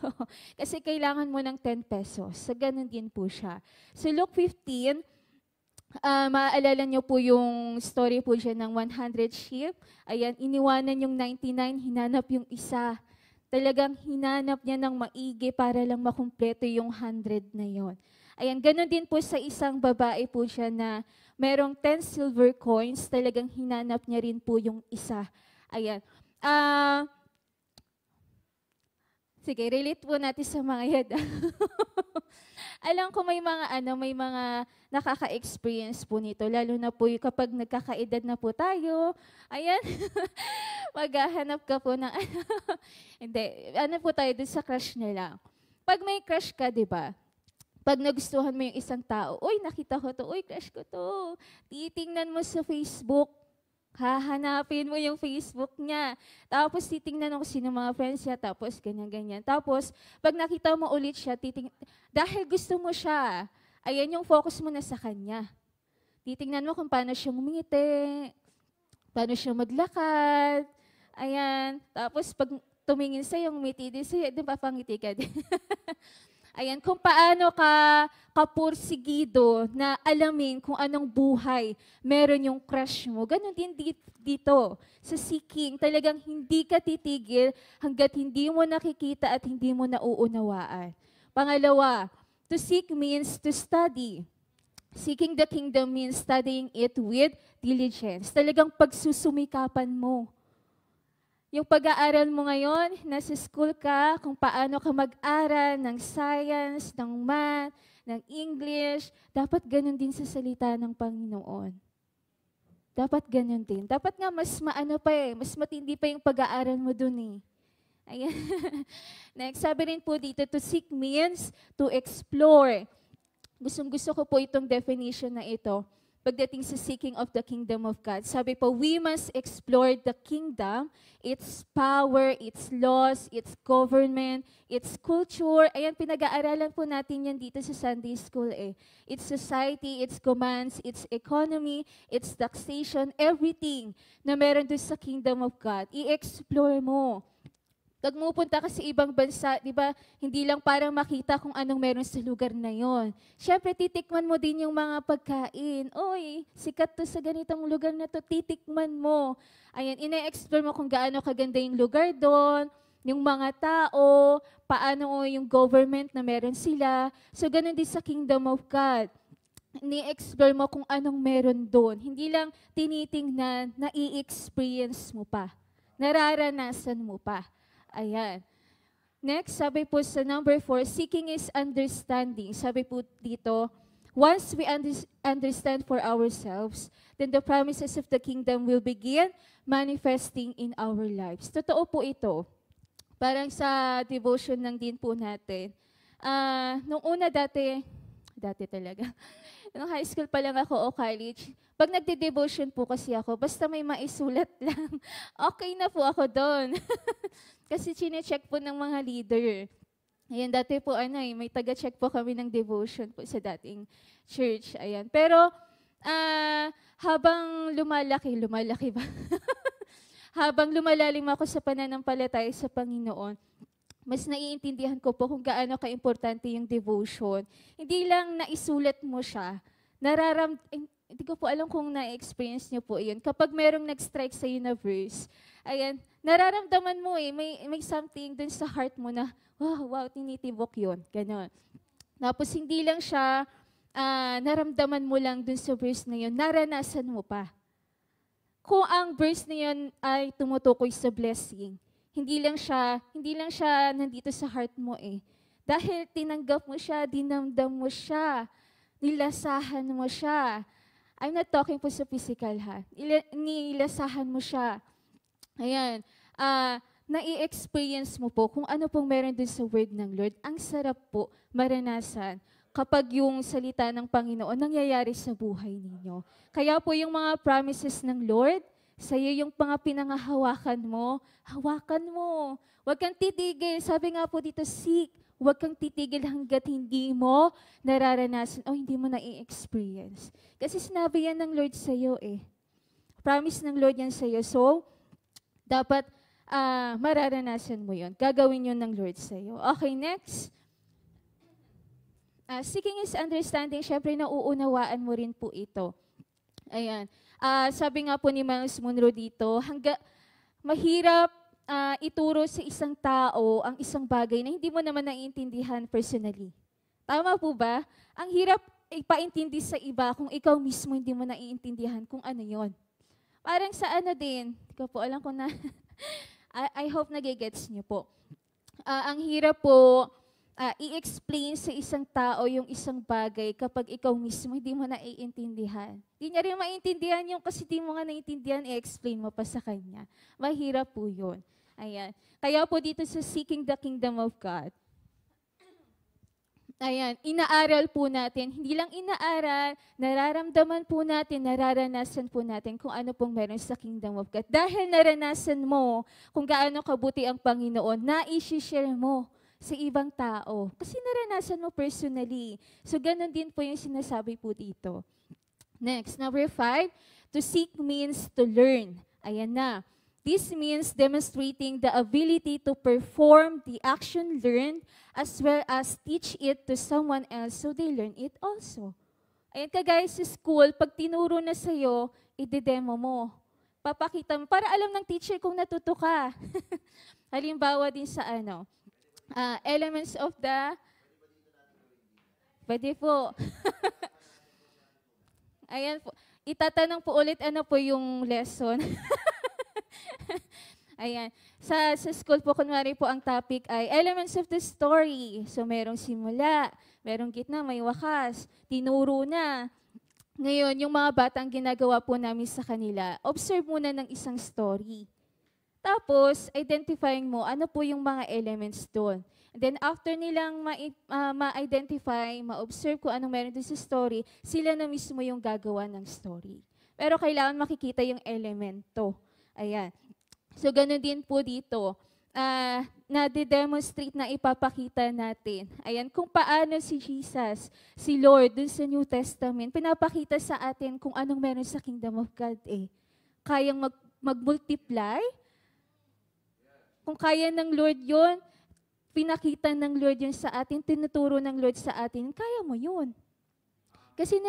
Kasi kailangan mo ng 10 pesos. So ganun din po siya. So Luke 15, maaalala nyo po yung story po dyan ng 100 sheep. Ayan, iniwanan yung 99, hinanap yung isa. Talagang hinanap niya ng maigi para lang makumpleto yung 100 na yon. Ayan, ganun din po sa isang babae po siya na merong 10 silver coins, talagang hinanap niya rin po yung isa. Ayan. Sige, relate po natin sa mga yan. Alam ko may mga nakaka-experience po nito, lalo na po kapag nagkakaedad na po tayo. Ayan, maghahanap ka po ng hindi, po tayo dun sa crush na lang. Pag may crush ka, di ba? Pag nagustuhan mo yung isang tao, uy, nakita ko to, uy, crush ko to. Titingnan mo sa Facebook, hahanapin mo yung Facebook niya. Tapos titingnan mo sino mga friends niya, tapos ganyan-ganyan. Tapos, pag nakita mo ulit siya, dahil gusto mo siya, ayan yung focus mo na sa kanya. Titingnan mo kung paano siya ngumiti, paano siya maglakad, ayan. Tapos, pag tumingin sa'yo, ngumiti din sa'yo, di ba, pangiti ka din. Ayan, kung paano ka kapursigido na alamin kung anong buhay meron yung crush mo. Ganon din dito sa seeking. Talagang hindi ka titigil hanggat hindi mo nakikita at hindi mo nauunawaan. Pangalawa, to seek means to study. Seeking the kingdom means studying it with diligence. Talagang pagsusumikapan mo. Yung pag-aaral mo ngayon, nasa school ka, kung paano ka mag-aral ng science, ng math, ng English, dapat ganun din sa salita ng Panginoon. Dapat ganun din. Dapat nga mas mas matindi pa yung pag-aaral mo dun eh. Ayan. Next, sabi rin po dito, to seek means to explore. Gustong-gusto ko po itong definition na ito. Pagdating sa seeking of the kingdom of God. Sabi po, we must explore the kingdom, its power, its laws, its government, its culture. Ayan, pinag-aaralan po natin yan dito sa Sunday School eh. Its society, its commands, its economy, its taxation, everything na meron doon sa kingdom of God. I-explore mo. Pag mupunta ka sa ibang bansa, di ba, hindi lang para makita kung anong meron sa lugar na yon. Siyempre, titikman mo din yung mga pagkain. Oy, sikat to sa ganitong lugar na to, titikman mo. Ayan, ina-explore mo kung gaano kaganda yung lugar doon, yung mga tao, paano yung government na meron sila. So, ganun din sa kingdom of God. Ni-explore mo kung anong meron doon. Hindi lang tinitingnan, na-i-experience mo pa. Nararanasan mo pa. Ayan. Next, sabi po sa number 4, seeking is understanding. Sabi po dito, once we understand for ourselves, then the promises of the kingdom will begin manifesting in our lives. Totoo po ito. Parang sa devotion lang din po natin. Nung una dati talaga, nung high school pa lang ako o college, pag nagde-devotion po kasi ako, basta may maisulat lang, okay na po ako doon. Kasi chine-check po ng mga leader. Ayan, dati po may taga-check po kami ng devotion po sa dating church. Ayan. Pero habang lumalaki ba? Habang lumalalim ako sa pananampalataya sa Panginoon, mas naiintindihan ko po kung gaano ka-importante yung devotion. Hindi lang naisulat mo siya, hindi ko po alam kung na-experience niyo po yun. Kapag merong nag-strike sa universe, ayan, nararamdaman mo may something dun sa heart mo na, wow, tinitibok yun. Ganon. Tapos hindi lang siya, naramdaman mo lang dun sa verse na yun, naranasan mo pa. Kung ang verse na yun ay tumutukoy sa blessing, hindi lang siya nandito sa heart mo eh. Dahil tinanggap mo siya, dinamdam mo siya, nilasahan mo siya. I'm not talking po sa physical ha. Nilasahan mo siya. Ayan. Nai-experience mo po kung ano pong meron dun sa word ng Lord. Ang sarap po maranasan kapag yung salita ng Panginoon nangyayari sa buhay ninyo. Kaya po yung mga promises ng Lord, sa'yo yung mga pinangahawakan mo, hawakan mo. Huwag kang titigil. Sabi nga po dito, seek. Huwag kang titigil hanggat hindi mo nararanasan o hindi mo na-experience. Kasi sinabi yan ng Lord sa'yo eh. Promise ng Lord yan sa'yo. So, dapat mararanasan mo yun. Gagawin yun ng Lord sa'yo. Okay, next. Seeking His understanding, syempre nauunawaan mo rin po ito. Ayan. Sabi nga po ni Miles Monroe dito, mahirap ituro sa isang tao ang isang bagay na hindi mo naman naiintindihan personally. Tama po ba? Ang hirap ipaintindi sa iba kung ikaw mismo hindi mo naiintindihan kung ano yon. Parang sa ano din, hindi ko po alam kung na, I hope nagigets niyo po. Ang hirap po i-explain sa isang tao yung isang bagay kapag ikaw mismo hindi mo naiintindihan. Hindi niya rin maintindihan yung kasi hindi mo nga naiintindihan, i-explain mo pa sa kanya. Mahirap po yun. Ayan. Kaya po dito sa Seeking the Kingdom of God, ayan, inaaral po natin, hindi lang inaaral, nararamdaman po natin, nararanasan po natin kung ano pong meron sa Kingdom of God. Dahil naranasan mo kung gaano kabuti ang Panginoon, na-i-share mo sa ibang tao. Kasi naranasan mo personally. So, ganun din po yung sinasabi po dito. Next, number 5, to seek means to learn. Ayan na. This means demonstrating the ability to perform the action learned as well as teach it to someone else so they learn it also. Ayan ka guys, sa school, pag tinuro na sa'yo, i-demo mo. Papakita mo, para alam ng teacher kung natuto ka. Halimbawa din sa elements of the... Pwede po. Ayan po. Itatanong po ulit ano po yung lesson. Ayan. Sa school po, kunwari po ang topic ay elements of the story. So, merong simula, merong gitna, may wakas, tinuro na. Ngayon, yung mga batang ginagawa po namin sa kanila, observe muna ng isang story. Tapos, identifying mo ano po yung mga elements doon. And then, after nilang ma-identify, ma-observe kung anong meron doon sa story, sila na mismo yung gagawa ng story. Pero kailangan makikita yung elemento. Ayan. So, ganun din po dito. Na-demonstrate na ipapakita natin. Ayan, kung paano si Jesus, si Lord, dun sa New Testament, pinapakita sa atin kung anong meron sa Kingdom of God eh. Kayang mag-multiply. Kung kaya ng Lord yon, pinakita ng Lord yun sa atin, tinuturo ng Lord sa atin, kaya mo yun. Kasi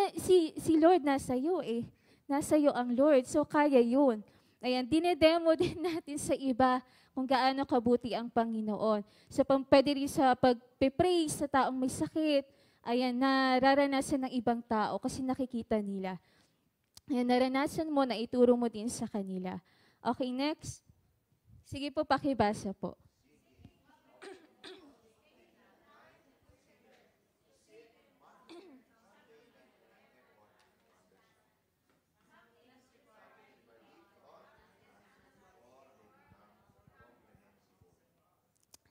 si Lord nasa iyo eh. Nasa iyo ang Lord, so kaya yun. Ayan, dinedemo din natin sa iba kung gaano kabuti ang Panginoon. So, pwede rin sa pag-pray sa taong may sakit, ayan, nararanasan ng ibang tao kasi nakikita nila. Ayan, naranasan mo na ituro mo din sa kanila. Okay, next. Sige po, pakibasa po.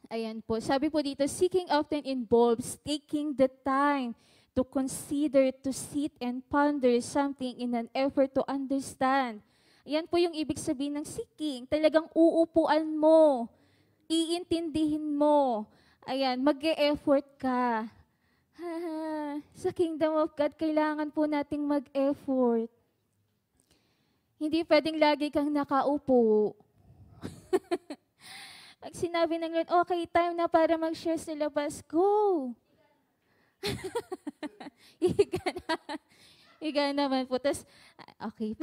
Ayan po. Sabi po dito, seeking often involves taking the time to consider, to sit and ponder something in an effort to understand. Ayan po yung ibig sabihin ng seeking. Talagang uupuan mo, iintindihin mo. Ayan, mag-e-effort ka. Sa Kingdom of God, kailangan po nating mag-effort. Hindi pwedeng lagi kang nakaupo. Pag sinabi ng Lord, okay, time na para mag-share sa labas, go! Higa na. Higa naman po. Tapos, okay.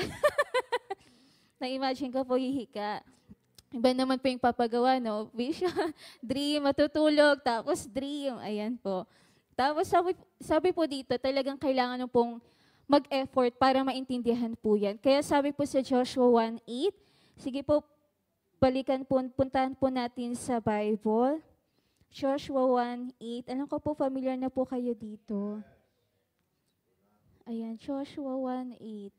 Na-imagine ko po hihiga. Iba naman po yung papagawa, no? Vision, dream, matutulog, tapos dream. Ayan po. Tapos sabi po dito, talagang kailangan nyo pong mag-effort para maintindihan po yan. Kaya sabi po sa Joshua 1:8, sige po, puntahan po natin sa Bible. Joshua 1:8. Alam ko po, familiar na po kayo dito. Ayan, Joshua 1:8.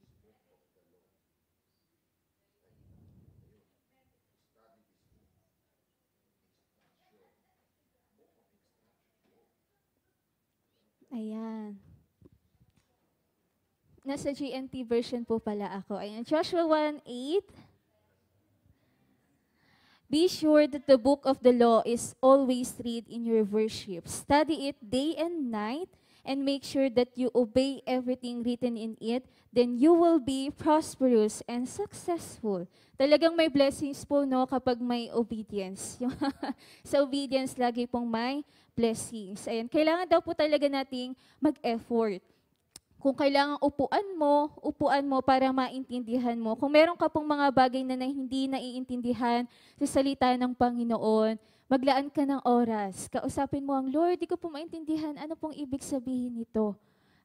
Ayan. Nasa GNT version po pala ako. Ayan, Joshua 1:8. Be sure that the book of the law is always read in your worship. Study it day and night, and make sure that you obey everything written in it. Then you will be prosperous and successful. Talagang may blessings po, no, kapag may obedience. Sa obedience, lagi pong may blessings. Ayan, kailangan daw po talaga nating mag-effort. Kung kailangan upuan mo para maintindihan mo. Kung meron ka pong mga bagay na hindi naiintindihan sa salita ng Panginoon, maglaan ka ng oras. Kausapin mo ang Lord, di ko po maintindihan. Ano pong ibig sabihin nito?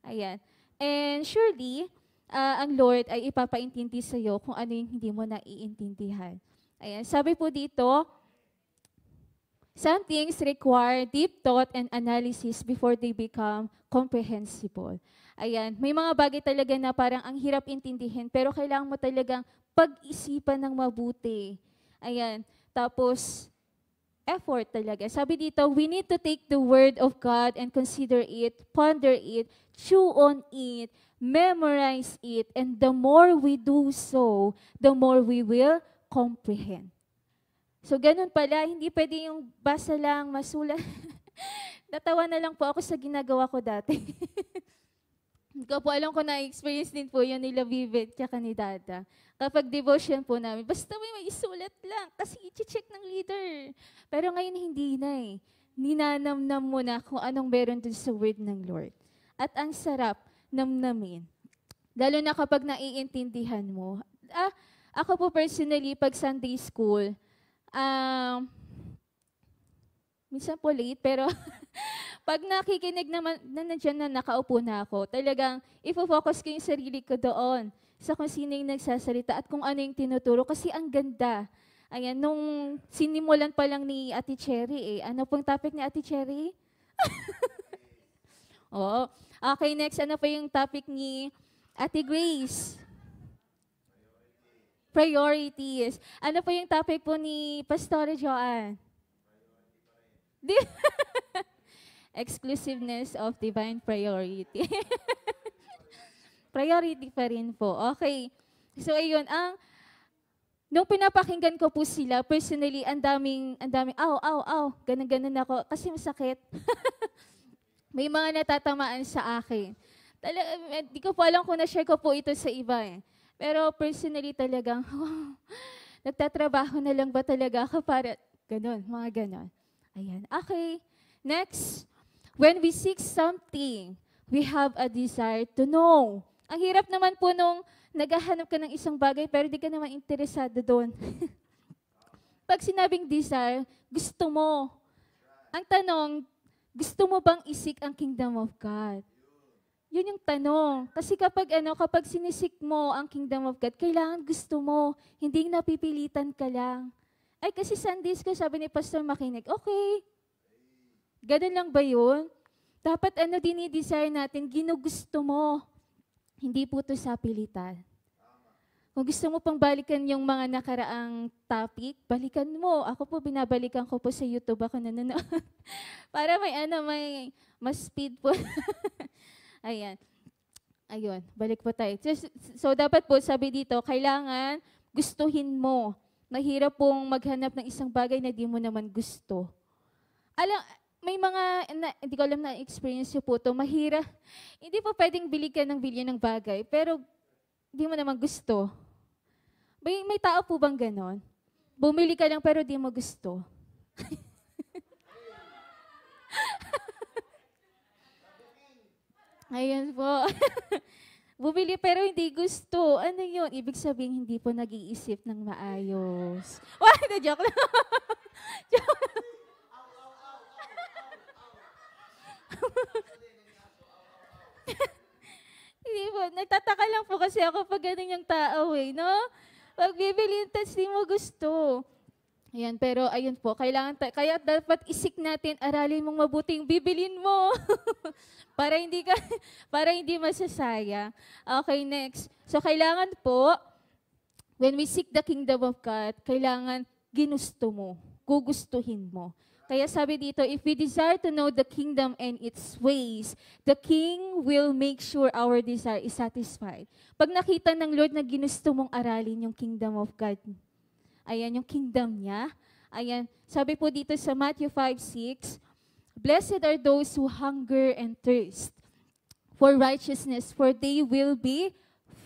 Ayan. And surely, ang Lord ay ipapaintindi sa iyo kung ano yung hindi mo naiintindihan. Ayan. Sabi po dito, some things require deep thought and analysis before they become comprehensible. Ayan, may mga bagay talaga na parang ang hirap intindihin, pero kailangan mo talagang pag-isipan ng mabuti. Ayan, tapos effort talaga. Sabi dito, we need to take the word of God and consider it, ponder it, chew on it, memorize it, and the more we do so, the more we will comprehend. So, ganun pala, hindi pwede yung basa lang, masulat. Natawa na lang po ako sa ginagawa ko dati. Hindi ko po alam kung na-experience din po yun nila Vivet tsaka ni Dada. Kapag devotion po namin, basta may isulat lang kasi i-check ng leader. Pero ngayon hindi na eh. Ninanamnam mo na kung anong meron dun sa word ng Lord. At ang sarap namnamin. Lalo na kapag naiintindihan mo. Ako po personally, pag Sunday school, minsan po late, pero pag nakikinig naman, nandiyan na nakaupo na ako, talagang ifo-focus ko yung sarili ko doon sa kung sino yung nagsasalita at kung ano yung tinuturo. Kasi ang ganda. Ayan, nung sinimulan pa lang ni Ate Cherry Ano pong topic ni Ate Cherry? Oo. Okay, next, ano pa yung topic ni Ate Grace? Priorities. Ano pa yung topic po ni Pastor Joanne? Exclusiveness of divine priority. Priority pa rin po. Okay. So, ayun. Nung pinapakinggan ko po sila, personally, ang daming, ganun ako. Kasi masakit. May mga natatamaan sa akin. Di ko po alam kung na-share ko po ito sa iba eh. Pero personally talagang, nagtatrabaho na lang ba talaga ako para, ganun, mga ganun. Ayan. Okay. Next. When we seek something, we have a desire to know. Ang hirap naman po nung naghahanap ka ng isang bagay pero di ka naman interesado doon. Pag sinabing desire, gusto mo. Ang tanong, gusto mo bang isik ang kingdom of God? Yun yung tanong. Kasi kapag sinisik mo ang kingdom of God, kailangan gusto mo. Hindi napipilitan ka lang. Ay, kasi Sundays ko, sabi ni Pastor Makinig, okay. Ganun lang ba yun? Dapat dinidesire natin, ginugusto mo. Hindi po ito sa pilitan. Kung gusto mo pang balikan yung mga nakaraang topic, balikan mo. Ako po, binabalikan ko po sa YouTube ako nanonood. Para may mas speed po. Ayan. Ayun, balik po tayo. So, dapat po, sabi dito, kailangan gustuhin mo. Mahirap pong maghanap ng isang bagay na di mo naman gusto. May mga, hindi ko alam na experience nyo po ito, mahirap. Hindi po pwedeng bili ka ng bilyon ng bagay, pero di mo naman gusto. May tao po bang ganon? Bumili ka lang pero di mo gusto. Ayan po. Bumili pero hindi gusto. Ano yun? Ibig sabihin, hindi po nag-iisip ng maayos. Wah, na joke lang. Hindi po. Nagtataka lang po kasi ako pag ganun yung tao eh, no? Pag bibili yung tas di mo gusto. Ayan, pero ayun po, kaya dapat isik natin, aralin mong mabuti yung bibilin mo. para hindi ka, para hindi masasayang. Okay, next. So, kailangan po, when we seek the kingdom of God, kailangan ginusto mo, gugustuhin mo. Kaya sabi dito, if we desire to know the kingdom and its ways, the King will make sure our desire is satisfied. Pag nakita ng Lord na ginusto mong aralin yung kingdom of God, ayan, yung kingdom niya. Ayan, sabi po dito sa Matthew 5:6, blessed are those who hunger and thirst for righteousness, for they will be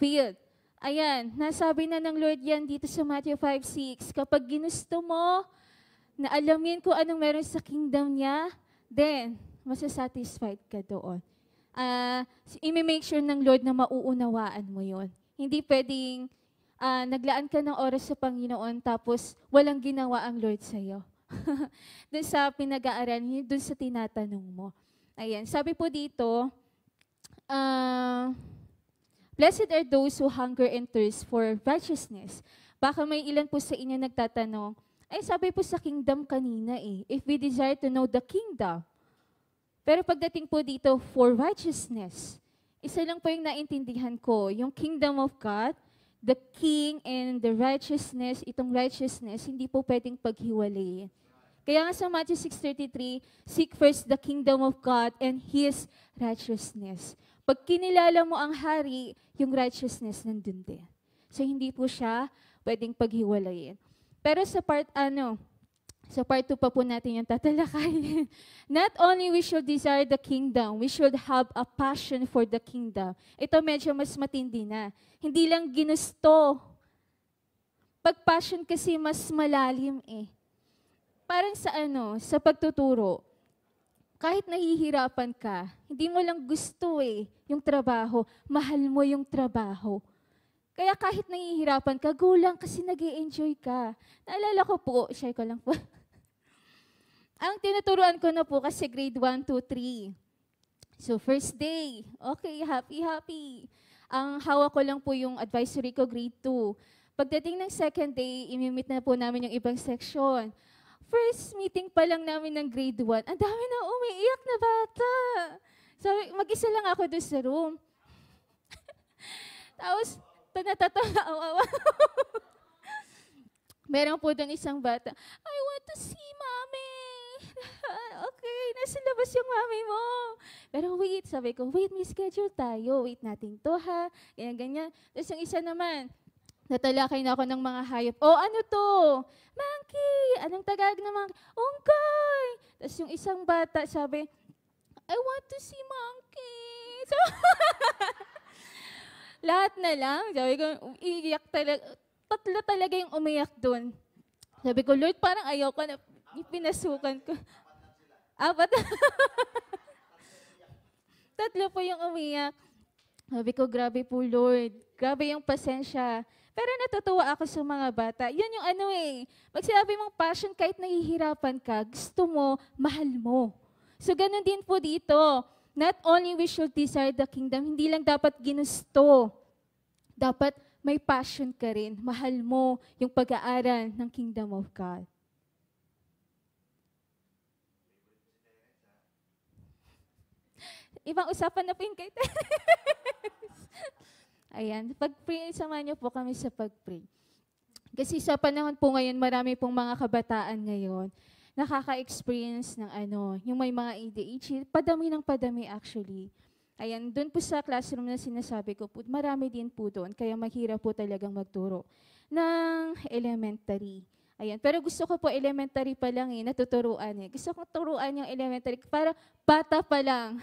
filled. Ayan, nasabi na ng Lord yan dito sa Matthew 5:6. Kapag ginusto mo na alamin kung anong meron sa kingdom niya, then masasatisfied ka doon. I-make sure ng Lord na mauunawaan mo yon. Hindi pwedeng naglaan ka ng oras sa Panginoon tapos walang ginawa ang Lord sa'yo. Doon sa pinag-aaral, doon sa tinatanong mo. Ayan, sabi po dito, blessed are those who hunger and thirst for righteousness. Baka may ilan po sa inyo nagtatanong, ay sabi po sa kingdom kanina eh, if we desire to know the kingdom. Pero pagdating po dito, for righteousness, isa lang po yung naintindihan ko, yung kingdom of God, the king and the righteousness, itong righteousness, hindi po pwedeng paghiwalayin. Kaya nga sa Matthew 6:33, seek first the kingdom of God and His righteousness. Pag kinilala mo ang hari, yung righteousness nandun din. So hindi po siya pwedeng paghiwalayin. Pero sa part 2 pa po natin yung tatalakayin. Not only we should desire the kingdom, we should have a passion for the kingdom. Ito medyo mas matindi na. Hindi lang ginusto. Pag passion kasi mas malalim eh. Parang sa pagtuturo. Kahit nahihirapan ka, hindi mo lang gusto eh, yung trabaho. Mahal mo yung trabaho. Kaya kahit nahihirapan ka, go lang kasi nag-i-enjoy ka. Naalala ko po, share ko lang po. Ang tinuturuan ko na po kasi grade 1, 2, 3. So first day, okay, happy. Ang hawak ko lang po yung advisory ko, grade 2. Pagdating ng second day, imimit na po namin yung ibang section. First meeting pa lang namin ng grade 1, ang dami na umiiyak na bata. Sabi, mag-isa lang ako doon sa room. Tapos, natatawa. Meron po doon isang bata, I want to see mommy. Okay, nasa labas yung mami mo. Pero wait, sabi ko, wait, may schedule tayo. Wait natin to ha. Ganyan. Tapos yung isa naman, natalakay na ako ng mga hayop. Oh, ano to? Monkey! Anong Tagalog na monkey? Unggoy! Tapos yung isang bata sabi, I want to see monkey. So, lahat na lang. Sabi ko, iiyak talaga. Tatlo talaga yung umiyak doon. Sabi ko, Lord, parang ayaw ko na pinasukan ko. Apat. Tatlo po yung umiyak. Sabi ko, grabe po, Lord. Grabe yung pasensya. Pero natutuwa ako sa mga bata. Yun yung pag sinabi mong passion, kahit nahihirapan ka, gusto mo, mahal mo. So, ganun din po dito. Not only we should desire the kingdom, hindi lang dapat ginusto. Dapat may passion ka rin. Mahal mo yung pag-aaral ng kingdom of God. Ibang usapan na po yung kay Ayan, pag-pray, samahan niyo po kami sa pag-pray. Kasi sa panahon po ngayon, marami pong mga kabataan ngayon nakaka-experience ng yung may mga ADHD, padami ng padami actually. Ayan, doon po sa classroom na sinasabi ko po, marami din po doon, kaya mahirap po talagang magturo ng elementary. Ayan, pero gusto ko po elementary pa lang natuturuan Gusto ko turuan yung elementary para bata pa lang.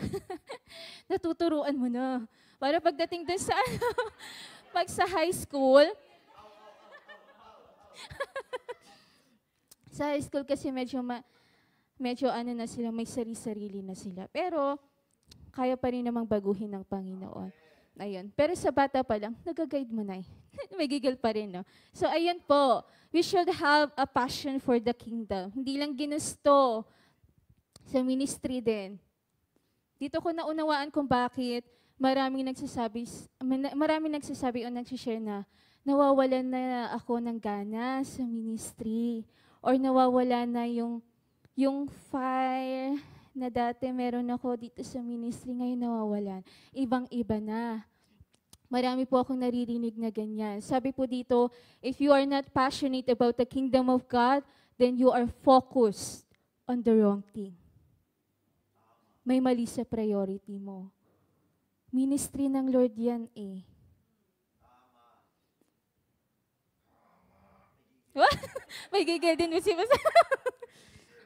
Natuturuan mo na. Para pagdating doon sa pag sa high school, Sa high school kasi medyo ano na sila, may sarili-sarili na sila. Pero, kaya pa rin namang baguhin ng Panginoon. Ayun. Pero sa bata pa lang, nag-guide mo na eh. May gigil pa rin, no? So, ayun po. We should have a passion for the kingdom. Hindi lang ginusto sa ministry din. Dito ko naunawaan kung bakit maraming nagsasabi o nagsishare na nawawalan na ako ng gana sa ministry or nawawala na yung fire na dati meron ako dito sa ministry, ngayon nawawalan. Ibang-iba na. Marami po akong naririnig na ganyan. Sabi po dito, if you are not passionate about the kingdom of God, then you are focused on the wrong thing. May mali sa priority mo. Ministry ng Lord yan eh. May gigil din si Mas.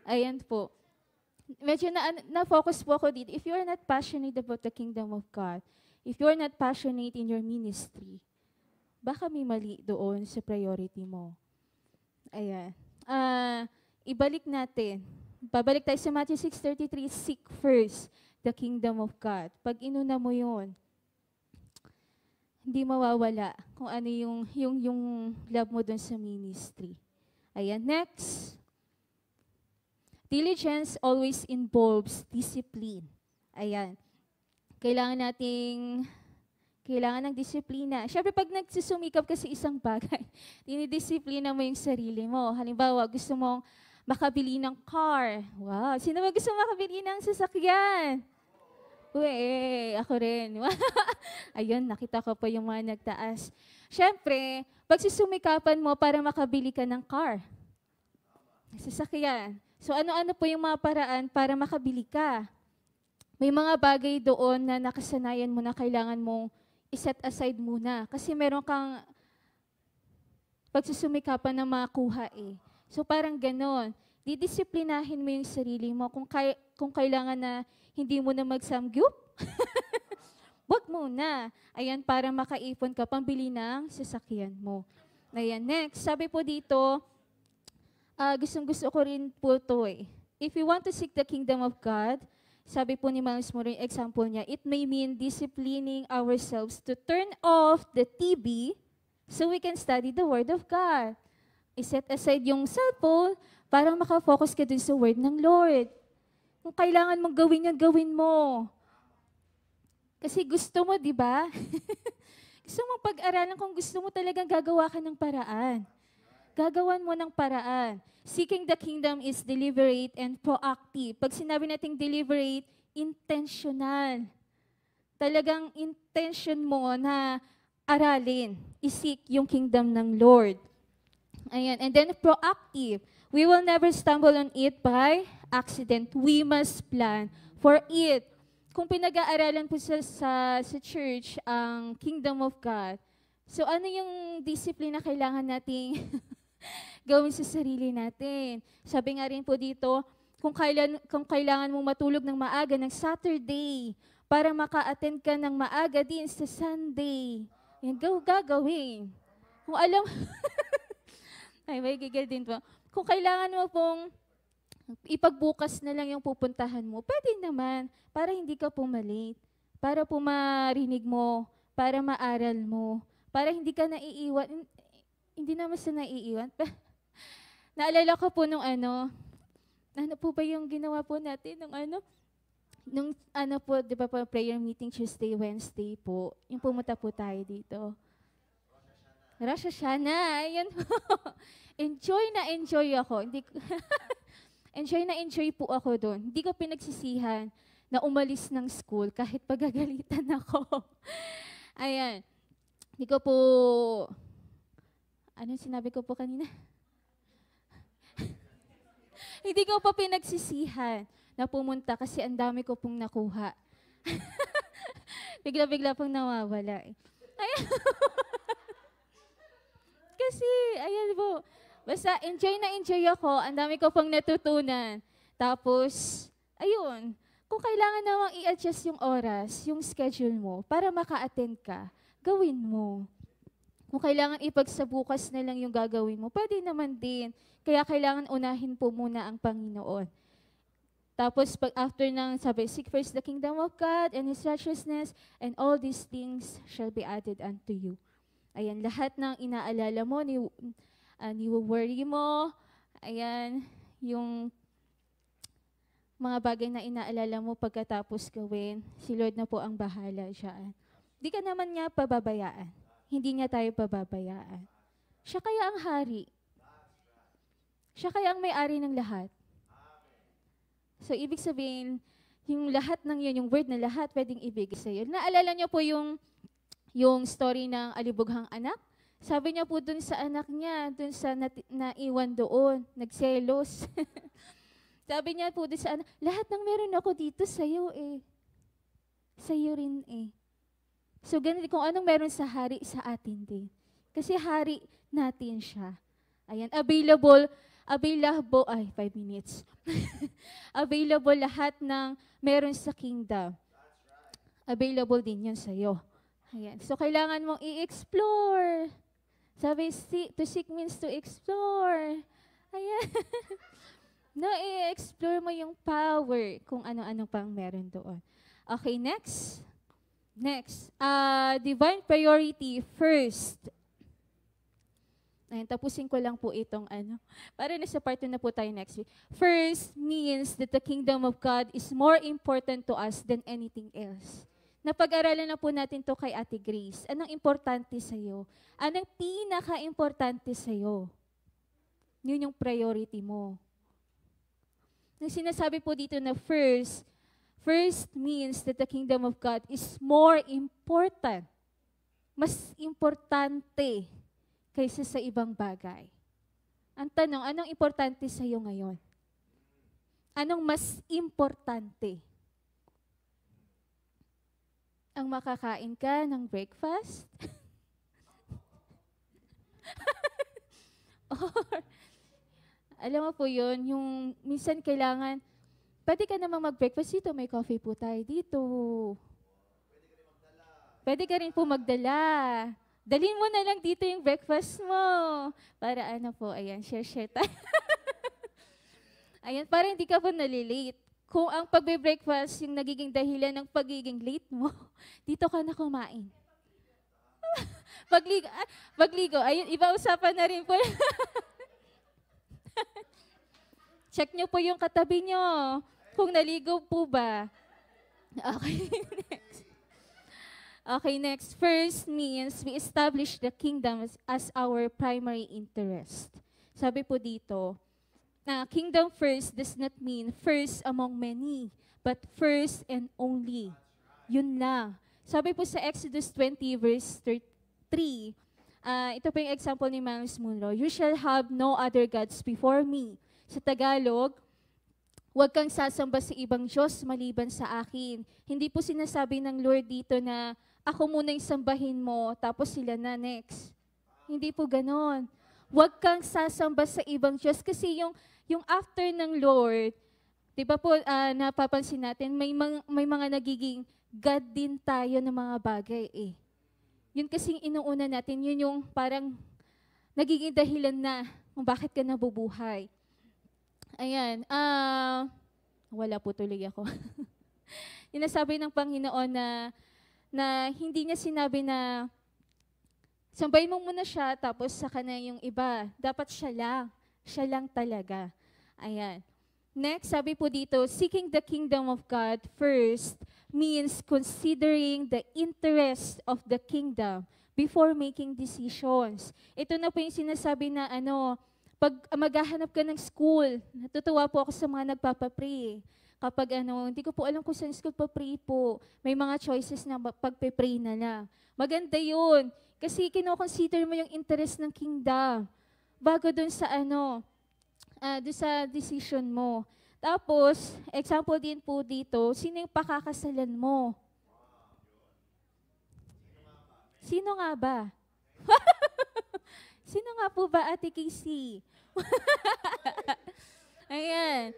Ayan po. Medyo na-focus po ako dito. If you are not passionate about the kingdom of God, if you are not passionate in your ministry, baka may mali doon sa priority mo. Ayan. Ibalik natin. Babalik tayo sa Matthew 6:33, seek first the kingdom of God. Pag inuna mo yun, hindi mawawala kung ano yung love mo doon sa ministry. Ayan, next. Diligence always involves discipline. Ayan. Kailangan ng disiplina. Siyempre, pag nagsusumikap ka sa isang bagay, dinidisiplina mo yung sarili mo. Halimbawa, gusto mong makabili ng car. Wow, sino ba gusto makabili ng sasakyan? Uy, ako rin. Ayun, nakita ko po yung mga nagtaas. Siyempre, pagsusumikapan mo para makabili ka ng car. Sasakyan. So ano-ano po yung mga paraan para makabili ka? May mga bagay doon na nakasanayan mo na kailangan mong iset aside muna. Kasi meron kang pagsusumikapan na makuha eh. So parang ganon. Didisiplinahin mo yung sarili mo. Kung kailangan na hindi mo na magsamgyup, wag muna. Ayan, para makaipon ka, pambili ng sasakyan mo. Ayan, next. Sabi po dito, gustong-gusto ko rin po ito eh. If we want to seek the kingdom of God, sabi po ni Miles Moore, yung example niya, it may mean disciplining ourselves to turn off the TV so we can study the Word of God. I-set aside yung cellphone para makafocus ka dun sa Word ng Lord. Kung kailangan mong gawin yun, gawin mo. Kasi gusto mo, di ba? Gusto mong pag-aralan kung gusto mo talagang gagawa ka ng paraan. Gagawan mo ng paraan. Seeking the kingdom is deliberate and proactive. Pag sinabi nating deliberate, intentional. Talagang intention mo na aralin, isik yung kingdom ng Lord. Ayan. And then proactive. We will never stumble on it by accident. We must plan for it. Kung pinag-aaralan po sa church ang kingdom of God, so ano yung discipline na kailangan nating gawin sa sarili natin? Sabi nga rin po dito, kung kailangan mong matulog ng maaga ng Saturday para maka-attend ka ng maaga din sa Sunday, yan, gagawin. Kung alam, ay, may gigil din po. Kung kailangan mo pong ipagbukas na lang yung pupuntahan mo, pwede naman, para hindi ka pumalate, para po marinig mo, para maaral mo, para hindi ka naiiwan. Hindi naman sa naiiwan. Naalala ko po nung ano po ba yung ginawa po natin nung po, di ba po, prayer meeting Tuesday, Wednesday po, yung pumunta po tayo dito. Rosh Hashanah, ayan po. Enjoy ako. Enjoy po ako doon. Hindi ko pinagsisihan na umalis ng school kahit pagagalitan ako. Ayan. Hindi ko po, sinabi ko po kanina? Hindi ko po pinagsisihan na pumunta kasi ang dami ko pong nakuha. Bigla-bigla pong nawawala eh. Ayan. Kasi, ayan po, basta enjoy ako, ang dami ko pong natutunan. Tapos, ayun, kung kailangan namang i-adjust yung oras, yung schedule mo, para maka-attend ka, gawin mo. Kung kailangan ipagsabukas na lang yung gagawin mo, pwede naman din. Kaya kailangan unahin po muna ang Panginoon. Tapos pag after ng sabi, seek first the kingdom of God and His righteousness, and all these things shall be added unto you. Ayan, lahat ng inaalala mo, ni-worry mo, ayan, yung mga bagay na inaalala mo pagkatapos gawin, si Lord na po ang bahala dyan. Di ka naman niya pababayaan. Hindi niya tayo pababayaan. Siya kaya ang hari. Siya kaya ang may-ari ng lahat. So, ibig sabihin, yung lahat ng yun, yung word na lahat, pwedeng ibigay sa iyo. Naalala niyo po yung story ng alibughang anak? Sabi niya po dun sa anak niya, dun sa naiwan doon, nagselos. Sabi niya po dun sa anak, lahat ng meron ako dito sa'yo eh. Sa'yo rin eh. So, ganun, kung anong meron sa hari, sa atin din. Kasi hari natin siya. Ayan, available, 5 minutes. Available lahat ng meron sa kingdom. Available din yan sa'yo. Ayan. So, kailangan mong i-explore. Sabi, to seek means to explore. Ayan. No, i-explore mo yung power kung ano-ano pang meron doon. Okay, next. Next. Divine priority first. Ayan, tapusin ko lang po itong para nasa part 2 na po tayo next week. First means that the kingdom of God is more important to us than anything else. Napag-aralan na po natin to kay Ate Grace. Anong importante sa'yo? Anong pinaka-importante sa'yo? Yun yung priority mo. Nung sinasabi po dito na first means that the kingdom of God is more important. Mas importante kaysa sa ibang bagay. Ang tanong, anong importante sa iyo ngayon? Anong mas importante? Ang makakain ka ng breakfast? Or, alam mo po yun, yung minsan kailangan, pwede ka namang mag-breakfast dito, may coffee po tayo dito. Pwede ka rin po magdala. Dalhin mo na lang dito yung breakfast mo. Para ayan, share tayo. Ayan, para hindi ka po nalilate. Kung ang pagbe-breakfast yung nagiging dahilan ng pagiging late mo, dito ka na kumain. Pagligo, ayun, iba usapan na rin po. Check nyo po yung katabi nyo, kung naligo po ba. Okay, next. Okay, next. First means we establish the kingdom as our primary interest. Sabi po dito, kingdom first does not mean first among many, but first and only. Yun lang. Sabi po sa Exodus 20 verse 3, ito po yung example ni Miles Munro, you shall have no other gods before me. Sa Tagalog, huwag kang sasamba sa ibang Diyos maliban sa akin. Hindi po sinasabi ng Lord dito na ako muna yung sambahin mo, tapos sila na next. Hindi po ganon. Huwag kang sasamba sa ibang Diyos kasi yung after ng Lord, di ba po napapansin natin, may mga nagiging God din tayo ng mga bagay eh. Yun kasing inuuna natin, yun yung parang nagiging dahilan na kung bakit ka nabubuhay. Ayan, wala po tuloy ako. Yung nasabi ng Panginoon na hindi niya sinabi na sambahin mo muna siya tapos saka na yung iba. Dapat siya lang talaga. Ayan. Next, sabi po dito, seeking the kingdom of God first means considering the interest of the kingdom before making decisions. Ito na po yung sinasabi na pag maghahanap ka ng school, natutuwa po ako sa mga nagpapapray. Kapag hindi ko po alam kung saan school pa-pray po, may mga choices na pagpe-pray na lang. Maganda yun. Kasi kino-consider mo yung interest ng kingdom bago dun sa dun sa decision mo. Tapos, example din po dito, sino yung pakakasalan mo? Sino nga ba? Sino nga po ba, Ate Casey? Ayan.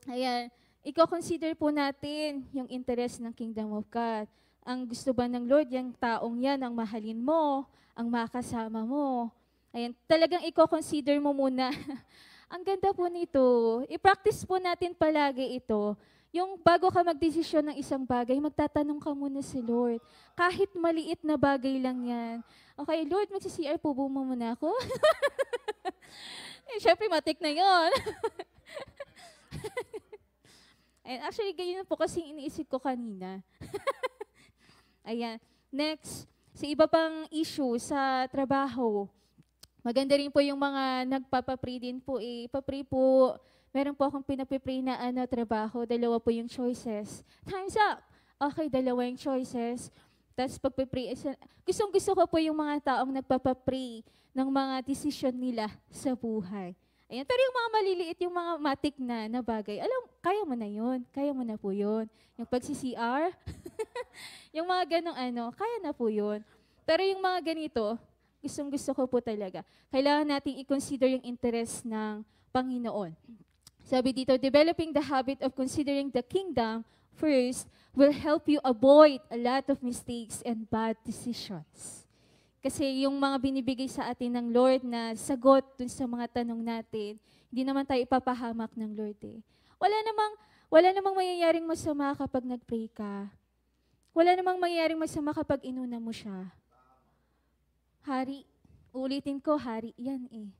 Ayan. Iko-consider po natin yung interest ng Kingdom of God. Ang gusto ba ng Lord, yung taong yan, ang mahalin mo, ang makasama mo. Ayan. Talagang iko-consider mo muna Ang ganda po nito. I-practice po natin palagi ito. Yung bago ka magdesisyon ng isang bagay, magtatanong ka muna si Lord. Kahit maliit na bagay lang yan. Okay, Lord, magsi-CR po mo muna ako? Siyempre, matik na yon. And actually, ganyan po kasi iniisip ko kanina. Ayan. Next, sa iba pang issue sa trabaho, maganda rin po yung mga nagpapapray din po. Papray po, meron po akong pinapipray na trabaho, dalawa po yung choices. Time's up! Okay, dalawa yung choices. Tapos pagpipray, gusto ko po yung mga taong nagpapapray ng mga desisyon nila sa buhay. Ayan. Pero yung mga maliliit, yung mga matik na bagay, kaya mo na yun. Kaya mo na po yun. Yung pag-CR, yung mga ganong kaya na po yun. Pero yung mga ganito, gusto ko po talaga. Kailangan nating i-consider yung interest ng Panginoon. Sabi dito, developing the habit of considering the kingdom first will help you avoid a lot of mistakes and bad decisions. Kasi yung mga binibigay sa atin ng Lord na sagot dun sa mga tanong natin, hindi naman tayo ipapahamak ng Lord eh. Wala namang mangyayaring masama kapag nag-pray ka. Wala namang mangyayaring masama kapag inuna mo siya. Hari, ulitin ko, hari yan eh.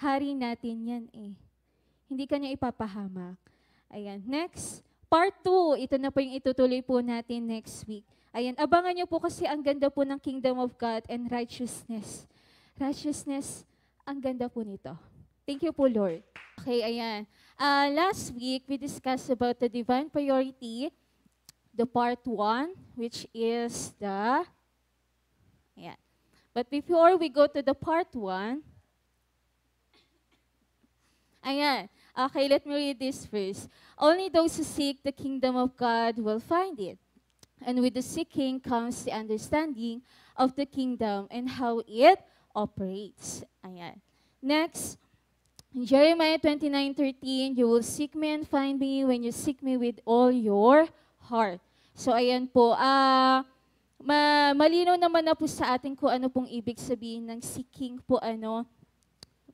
Hari natin yan eh. Hindi ka niya ipapahamak. Ayan, next. Part 2, ito na po yung itutuloy po natin next week. Ayan, abangan niyo po kasi ang ganda po ng Kingdom of God and righteousness. Righteousness, ang ganda po nito. Thank you po, Lord. Okay, ayan. Last week, we discussed about the divine priority, the part 1, which is the... Ayan. But before we go to the part 1, ayan. Okay, let me read this first. Only those who seek the kingdom of God will find it. And with the seeking comes the understanding of the kingdom and how it operates. Ayan. Next, in Jeremiah 29:13, you will seek me and find me when you seek me with all your heart. So ayan po, malinaw naman na po sa atin kung ano pong ibig sabihin ng seeking po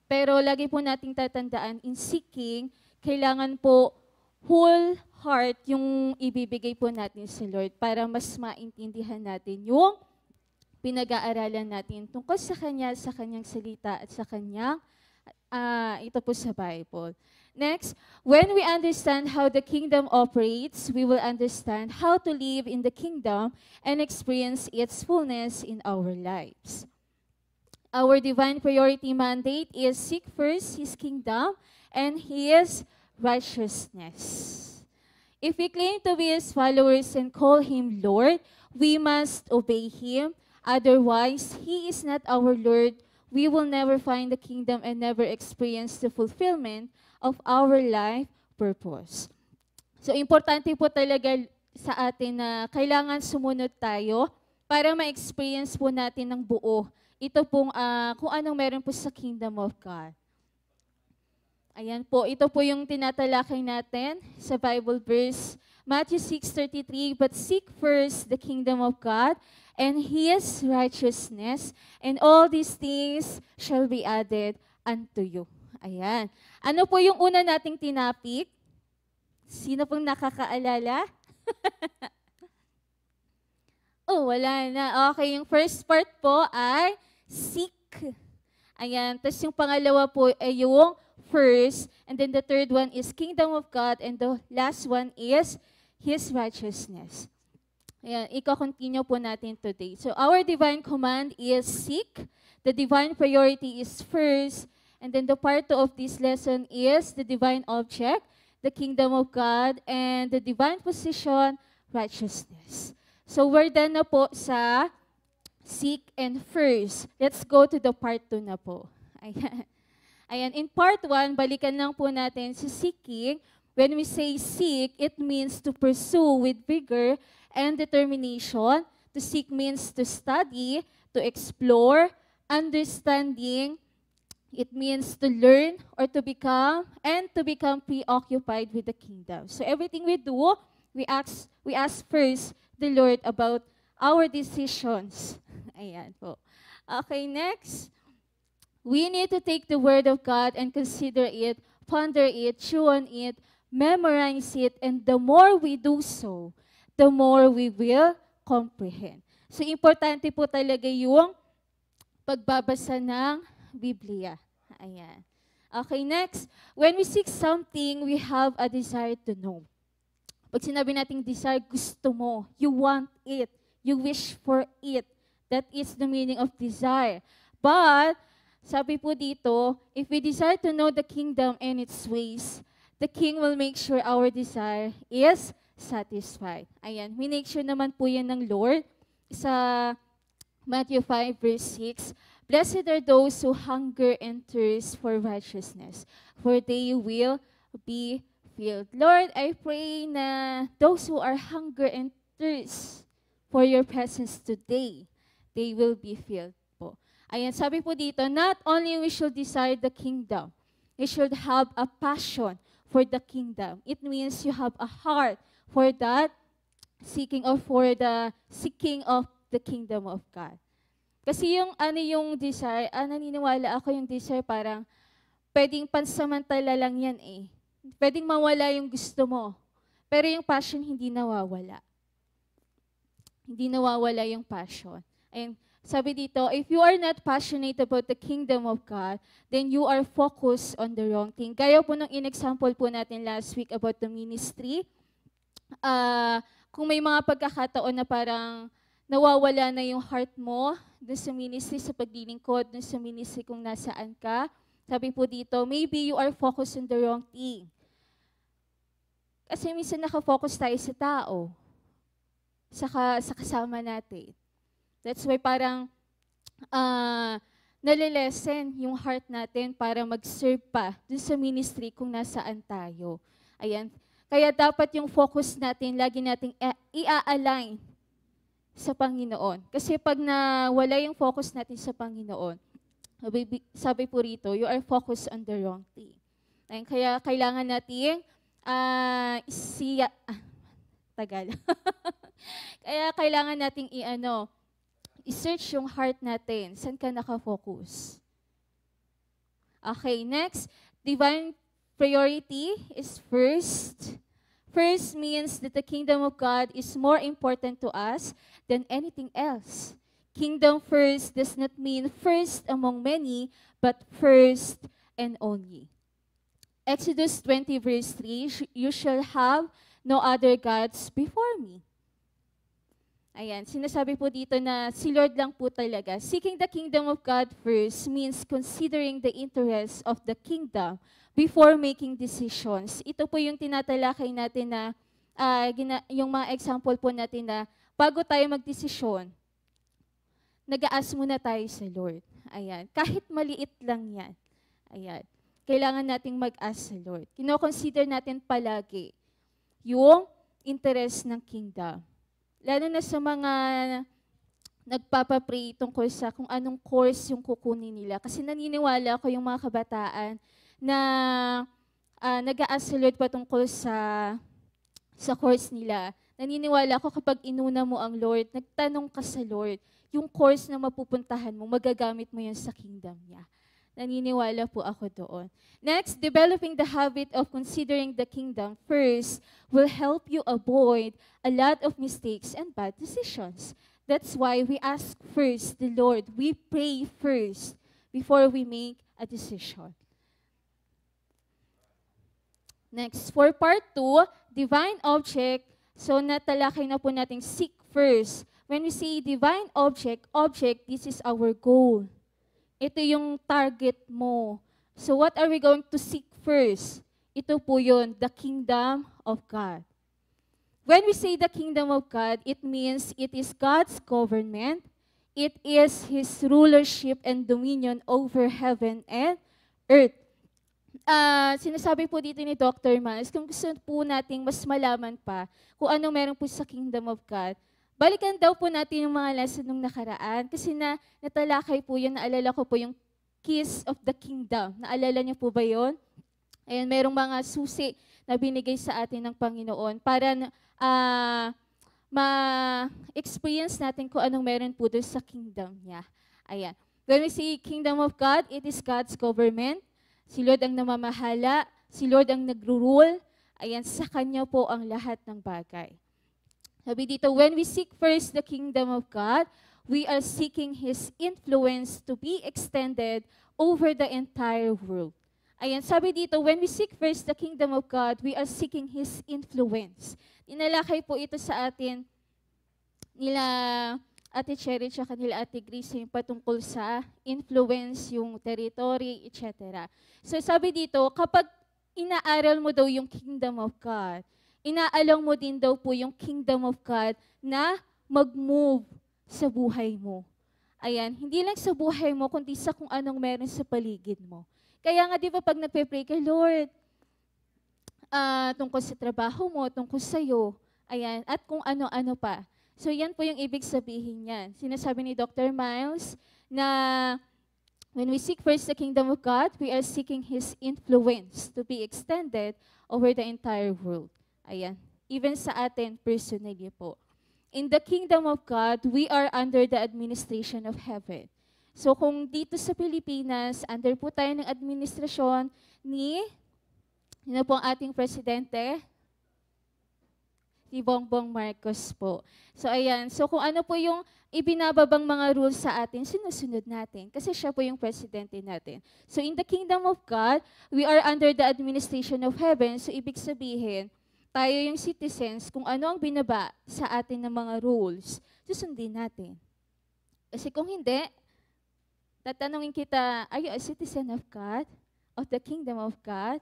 Pero lagi po nating tatandaan, in seeking, kailangan po whole heart yung ibibigay po natin sa Lord para mas maintindihan natin yung pinag-aaralan natin tungkol sa Kanya, sa Kanyang salita at sa Kanyang, ito po sa Bible. Next, when we understand how the kingdom operates, we will understand how to live in the kingdom and experience its fullness in our lives. Our divine priority mandate is seek first His kingdom and His righteousness. If we claim to be His followers and call Him Lord, we must obey Him. Otherwise, He is not our Lord. We will never find the kingdom and never experience the fulfillment of our life purpose. So, importante po talaga sa atin na kailangan sumunod tayo para ma-experience po natin ng buo ito pong kung anong meron po sa kingdom of God. Ayan po, ito po yung tinatalakay natin sa Bible verse, Matthew 6:33, but seek first the kingdom of God and His righteousness, and all these things shall be added unto you. Ayan. Ano po yung una nating tinapik? Sino pong nakakaalala? Wala na. Okay, yung first part po ay seek. Ayan. Tapos yung pangalawa po ay yung first. And then the third one is kingdom of God. And the last one is His righteousness. Ayan. Iko-continue po natin today. So our divine command is seek. The divine priority is first. And then the part 2 of this lesson is the divine object, the kingdom of God, and the divine position, righteousness. So we're done na po sa seek and first. Let's go to the part 2 na po. Ayan. Ayan. In part 1, balikan lang po natin sa seeking. When we say seek, it means to pursue with vigor and determination. To seek means to study, to explore, understanding. It means to learn or to become preoccupied with the kingdom. So everything we do, we ask first the Lord about our decisions. Ayan po. Okay, next. We need to take the Word of God and consider it ponder it, chew on it, memorize it, and the more we do so, the more we will comprehend. So, importante po talaga yung pagbabasa ng Biblia. Ayan. Okay, next. When we seek something, we have a desire to know. Pag sinabi nating desire, gusto mo, you want it, you wish for it. That is the meaning of desire. But, sabi po dito, if we desire to know the kingdom and its ways, the King will make sure our desire is satisfied. Ayan, make sure naman po yan ng Lord sa Matthew 5 verse 6. Blessed are those who hunger and thirst for righteousness, for they will be filled. Lord, I pray na those who are hunger and thirst for your presence today, they will be filled po. Ayan, sabi po dito, not only we should desire the kingdom, we should have a passion for the kingdom. It means you have a heart for that seeking of the kingdom of God. Kasi yung desire, naniniwala ako yung desire parang pwedeng pansamantala lang yan eh. Pwedeng mawala yung gusto mo. Pero yung passion hindi nawawala. Hindi nawawala yung passion. And sabi dito, if you are not passionate about the kingdom of God, then you are focused on the wrong thing. Gaya po nung in-example po natin last week about the ministry, kung may mga pagkakataon na parang nawawala na yung heart mo dun sa ministry, sa paglilingkod, dun sa ministry kung nasaan ka, sabi po dito, maybe you are focused on the wrong thing. Kasi minsan nakafocus tayo sa tao, sa kasama natin. That's why parang nalilesen yung heart natin para mag-serve pa dun sa ministry kung nasaan tayo. Ayan. Kaya dapat yung focus natin, lagi nating i-align sa Panginoon. Kasi pag nawala yung focus natin sa Panginoon, sabi po rito, you are focused on the wrong thing. Ayan. Kaya kailangan natin tagal. Kaya kailangan nating i-search yung heart natin. Saan ka nakafocus? Okay, next. Divine priority is first. First means that the kingdom of God is more important to us than anything else. Kingdom first does not mean first among many, but first and only. Exodus 20 verse 3, you shall have no other gods before me. Ayan, sinasabi po dito na si Lord lang po talaga. Seeking the kingdom of God first means considering the interests of the kingdom before making decisions. Ito po yung tinatalakay natin na, yung mga example po natin na bago tayo magdesisyon, nag-aas muna tayo sa Lord. Ayan, kahit maliit lang yan. Ayan, kailangan nating mag-ask sa Lord. Kino-consider natin palagi yung interest ng kingdom. Lalo na sa mga nagpapapray tungkol sa kung anong course yung kukunin nila. Kasi naniniwala ko yung mga kabataan na nag-a-ask sa Lord patungkol sa course nila. Naniniwala ko kapag inuna mo ang Lord, nagtanong ka sa Lord, yung course na mapupuntahan mo, magagamit mo yun sa kingdom niya. Naniniwala po ako doon. Next, developing the habit of considering the kingdom first will help you avoid a lot of mistakes and bad decisions. That's why we ask first the Lord. We pray first before we make a decision. Next, for part 2, divine object. So, natalakay na po natin seek first. When we say divine object, this is our goal. Ito yung target mo. So what are we going to seek first? Ito po yun, the kingdom of God. When we say the kingdom of God, it means it is God's government. It is His rulership and dominion over heaven and earth. Sinasabi po dito ni Dr. Miles, kung gusto po nating mas malaman pa kung ano meron po sa kingdom of God, balikan daw po natin yung mga lesson nung nakaraan kasi natalakay po yun, naalala ko po yung keys of the kingdom. Naalala niyo po ba yun? Ayan, merong mga susi na binigay sa atin ng Panginoon para ma-experience natin kung anong meron po doon sa kingdom niya. Ayan. When we say kingdom of God, it is God's government. Si Lord ang namamahala si Lord ang nagro-rule. Ayan, sa Kanya po ang lahat ng bagay. Sabi dito, when we seek first the kingdom of God, we are seeking His influence to be extended over the entire world. Ayan, sabi dito, when we seek first the kingdom of God, we are seeking His influence. Inalakay po ito sa atin nila Ate Cherry at nila Ate Grace yung patungkol sa influence, yung territory, etc. So sabi dito, kapag inaaral mo daw yung kingdom of God, inaalam mo din daw po yung kingdom of God na mag-move sa buhay mo. Ayan, hindi lang sa buhay mo, kundi sa kung anong meron sa paligid mo. Kaya nga, di ba, pag nagpe-pray ka, Lord, tungkol sa trabaho mo, tungkol sa'yo, ayan, at kung ano-ano pa. So, yan po yung ibig sabihin yan. Sinasabi ni Dr. Miles na when we seek first the kingdom of God, we are seeking His influence to be extended over the entire world. Ayan, even sa atin personally po. In the kingdom of God, we are under the administration of heaven. So kung dito sa Pilipinas, under po tayo ng administrasyon ni, yun po ang ating presidente, si Bongbong Marcos po. So ayan, so kung ano po yung ibinababang mga rules sa atin, sinusunod natin. Kasi siya po yung presidente natin. So in the kingdom of God, we are under the administration of heaven. So ibig sabihin, tayo yung citizens, kung ano ang binaba sa atin ng mga rules, susundin natin. Kasi kung hindi, tatanungin kita, are you a citizen of God? Of the kingdom of God?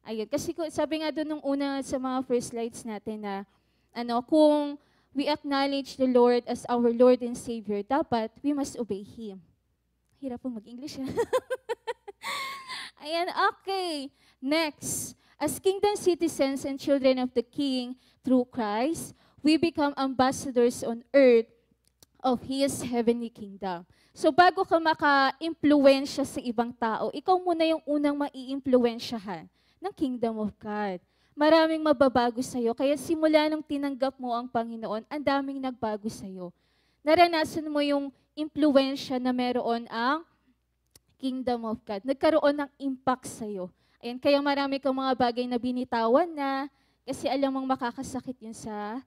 Ayun. Kasi sabi nga doon nung una sa mga first slides natin na kung we acknowledge the Lord as our Lord and Savior, dapat we must obey Him. Hirap po mag-English. Ayan, okay. Next. As kingdom citizens and children of the King through Christ, we become ambassadors on earth of His heavenly kingdom. So bago ka maka-impluensya sa ibang tao, ikaw muna yung unang mai-impluensyahan ng kingdom of God. Maraming mababago sa'yo, kaya simula nung tinanggap mo ang Panginoon, ang daming nagbago sa'yo. Naranasan mo yung impluensya na meron ang kingdom of God. Nagkaroon ng impact sa'yo. Ayan, kaya marami kang mga bagay na binitawan na kasi alam mong makakasakit yun sa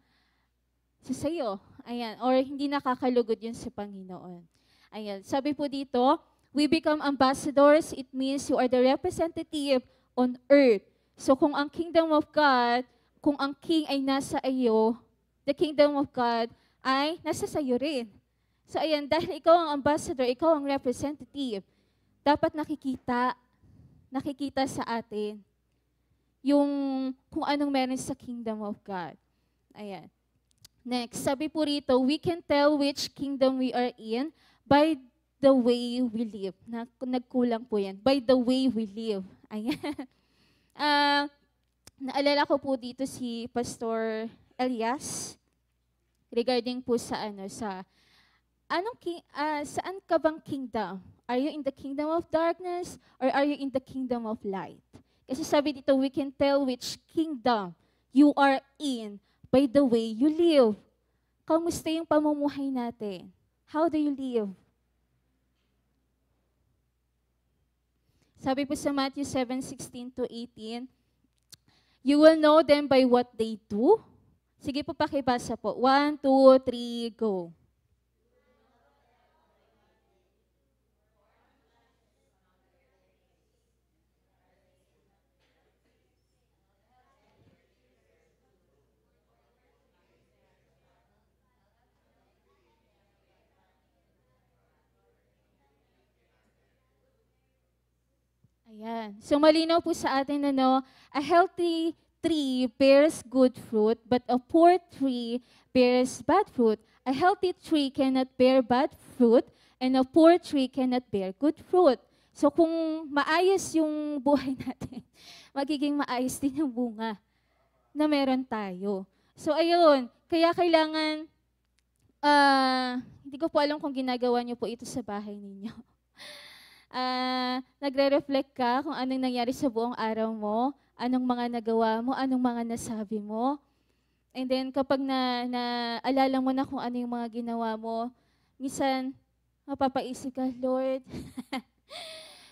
sa'yo. Ayan, or hindi nakakalugod yun sa Panginoon. Ayan, sabi po dito, we become ambassadors. It means you are the representative on earth. So kung ang kingdom of God, kung ang king ay nasa iyo, the kingdom of God ay nasa sayo rin. So ayan, dahil ikaw ang ambassador, ikaw ang representative, dapat nakikita sa atin yung kung anong meron sa kingdom of God. Ayan. Next, sabi po rito, we can tell which kingdom we are in by the way we live. Nagkulang po yan. By the way we live. Ayan. Naalala ko po dito si Pastor Elias regarding po sa saan ka bang kingdom? Are you in the kingdom of darkness or are you in the kingdom of light? Kasi sabi dito, we can tell which kingdom you are in by the way you live. Kamusta yung pamumuhay natin? How do you live? Sabi po sa Matthew 7:16-18, you will know them by what they do. Sige po, pakibasa po. 1, 2, 3, go. Ayan. So malinaw po sa atin a healthy tree bears good fruit, but a poor tree bears bad fruit. A healthy tree cannot bear bad fruit, and a poor tree cannot bear good fruit. So kung maayos yung buhay natin, magiging maayos din yung bunga na meron tayo. So ayun, kaya kailangan, hindi ko po alam kung ginagawa niyo po ito sa bahay ninyo. Nagre-reflect ka kung anong nangyari sa buong araw mo, anong mga nagawa mo, anong mga nasabi mo. And then kapag naalala mo na kung ano yung mga ginawa mo, minsan mapapaisip ka, Lord.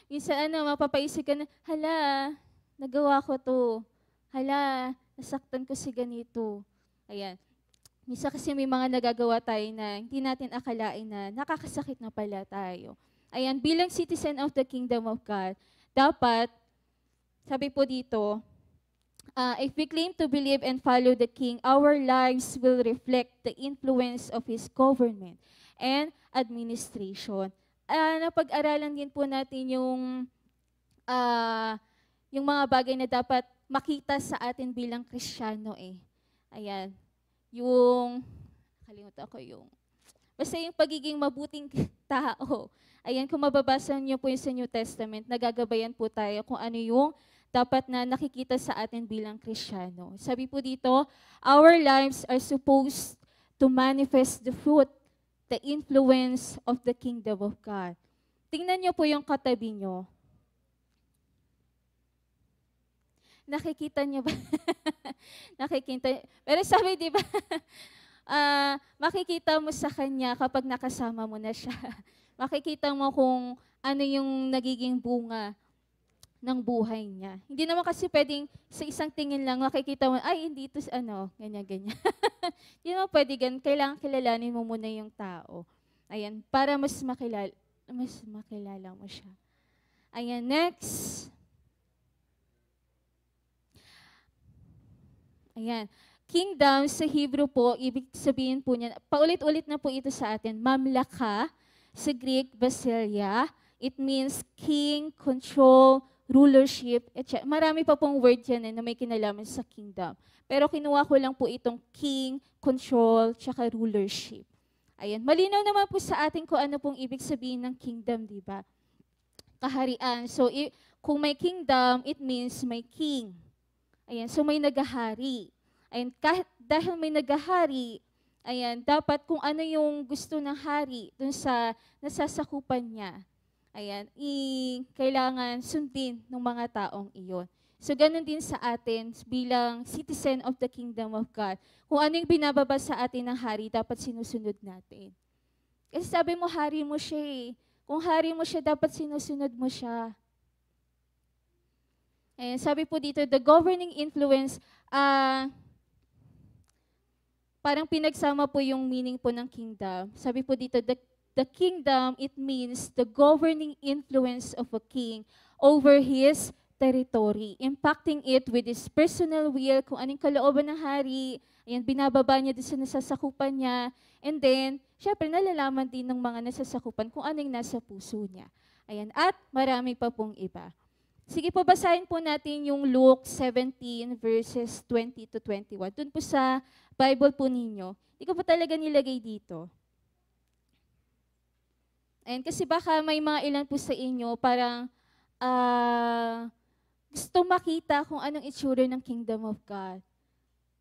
Minsan mapapaisip ka na, hala, nagawa ko to. Hala, nasaktan ko si ganito. Ayan. Minsan kasi may mga nagagawa tayo na hindi natin akalain na nakakasakit na pala tayo. Ayan, bilang citizen of the kingdom of God, dapat, sabi po dito, if we claim to believe and follow the King, our lives will reflect the influence of His government and administration. Napag-aralan din po natin yung mga bagay na dapat makita sa atin bilang Kristiyano eh. Ayan. Kalimutan ko basta yung pagiging mabuting tao. Ayan, kung mababasa niyo po yung sa New Testament, nagagabayan po tayo kung ano yung dapat na nakikita sa atin bilang Kristiyano. Sabi po dito, our lives are supposed to manifest the fruit, the influence of the kingdom of God. Tingnan niyo po yung katabi niyo. Nakikita niyo ba? Nakikita. Pero sabi, di ba, makikita mo sa kanya kapag nakasama mo na siya. Makikita mo kung ano yung nagiging bunga ng buhay niya. Hindi naman kasi pwedeng sa isang tingin lang makikita mo, ay, hindi ito, ganyan. Hindi naman pwede ganun. Kailangan kilalanin mo muna yung tao. Ayan, para mas makilala mo siya. Ayan, next. Ayan. Kingdom sa Hebrew po, ibig sabihin po niya, paulit-ulit na po ito sa atin, mamlaka, sa Greek, basileia. It means king, control, rulership, etc. Marami pa pong word yan na may kinalaman sa kingdom. Pero kinuha ko lang po itong king, control, tsaka rulership. Ayan. Malinaw naman po sa atin kung ano pong ibig sabihin ng kingdom, di ba? Kaharian. So, kung may kingdom, it means may king. Ayan, so may nagahari. Ayan, dahil may nagahari, ayan, dapat kung ano yung gusto ng hari dun sa nasasakupan niya, ayan, kailangan sundin ng mga taong iyon. So, ganun din sa atin bilang citizen of the kingdom of God. Kung ano yung binababa sa atin ng hari, dapat sinusunod natin. Kasi sabi mo, hari mo siya eh. Kung hari mo siya, dapat sinusunod mo siya. And sabi po dito, the governing influence, parang pinagsama po yung meaning po ng kingdom. Sabi po dito, the kingdom, it means the governing influence of a king over his territory, impacting it with his personal will, kung anong kalooban ng hari, ayan, binababa niya din sa nasasakupan niya, and then, syempre, nalalaman din ng mga nasasakupan kung anong nasa puso niya. Ayan, at marami pa pong iba. Sige po, basahin po natin yung Luke 17 verses 20 to 21. Doon po sa Bible po ninyo. Hindi ko po talaga nilagay dito. And kasi baka may mga ilan po sa inyo parang gusto makita kung anong itsura ng kingdom of God.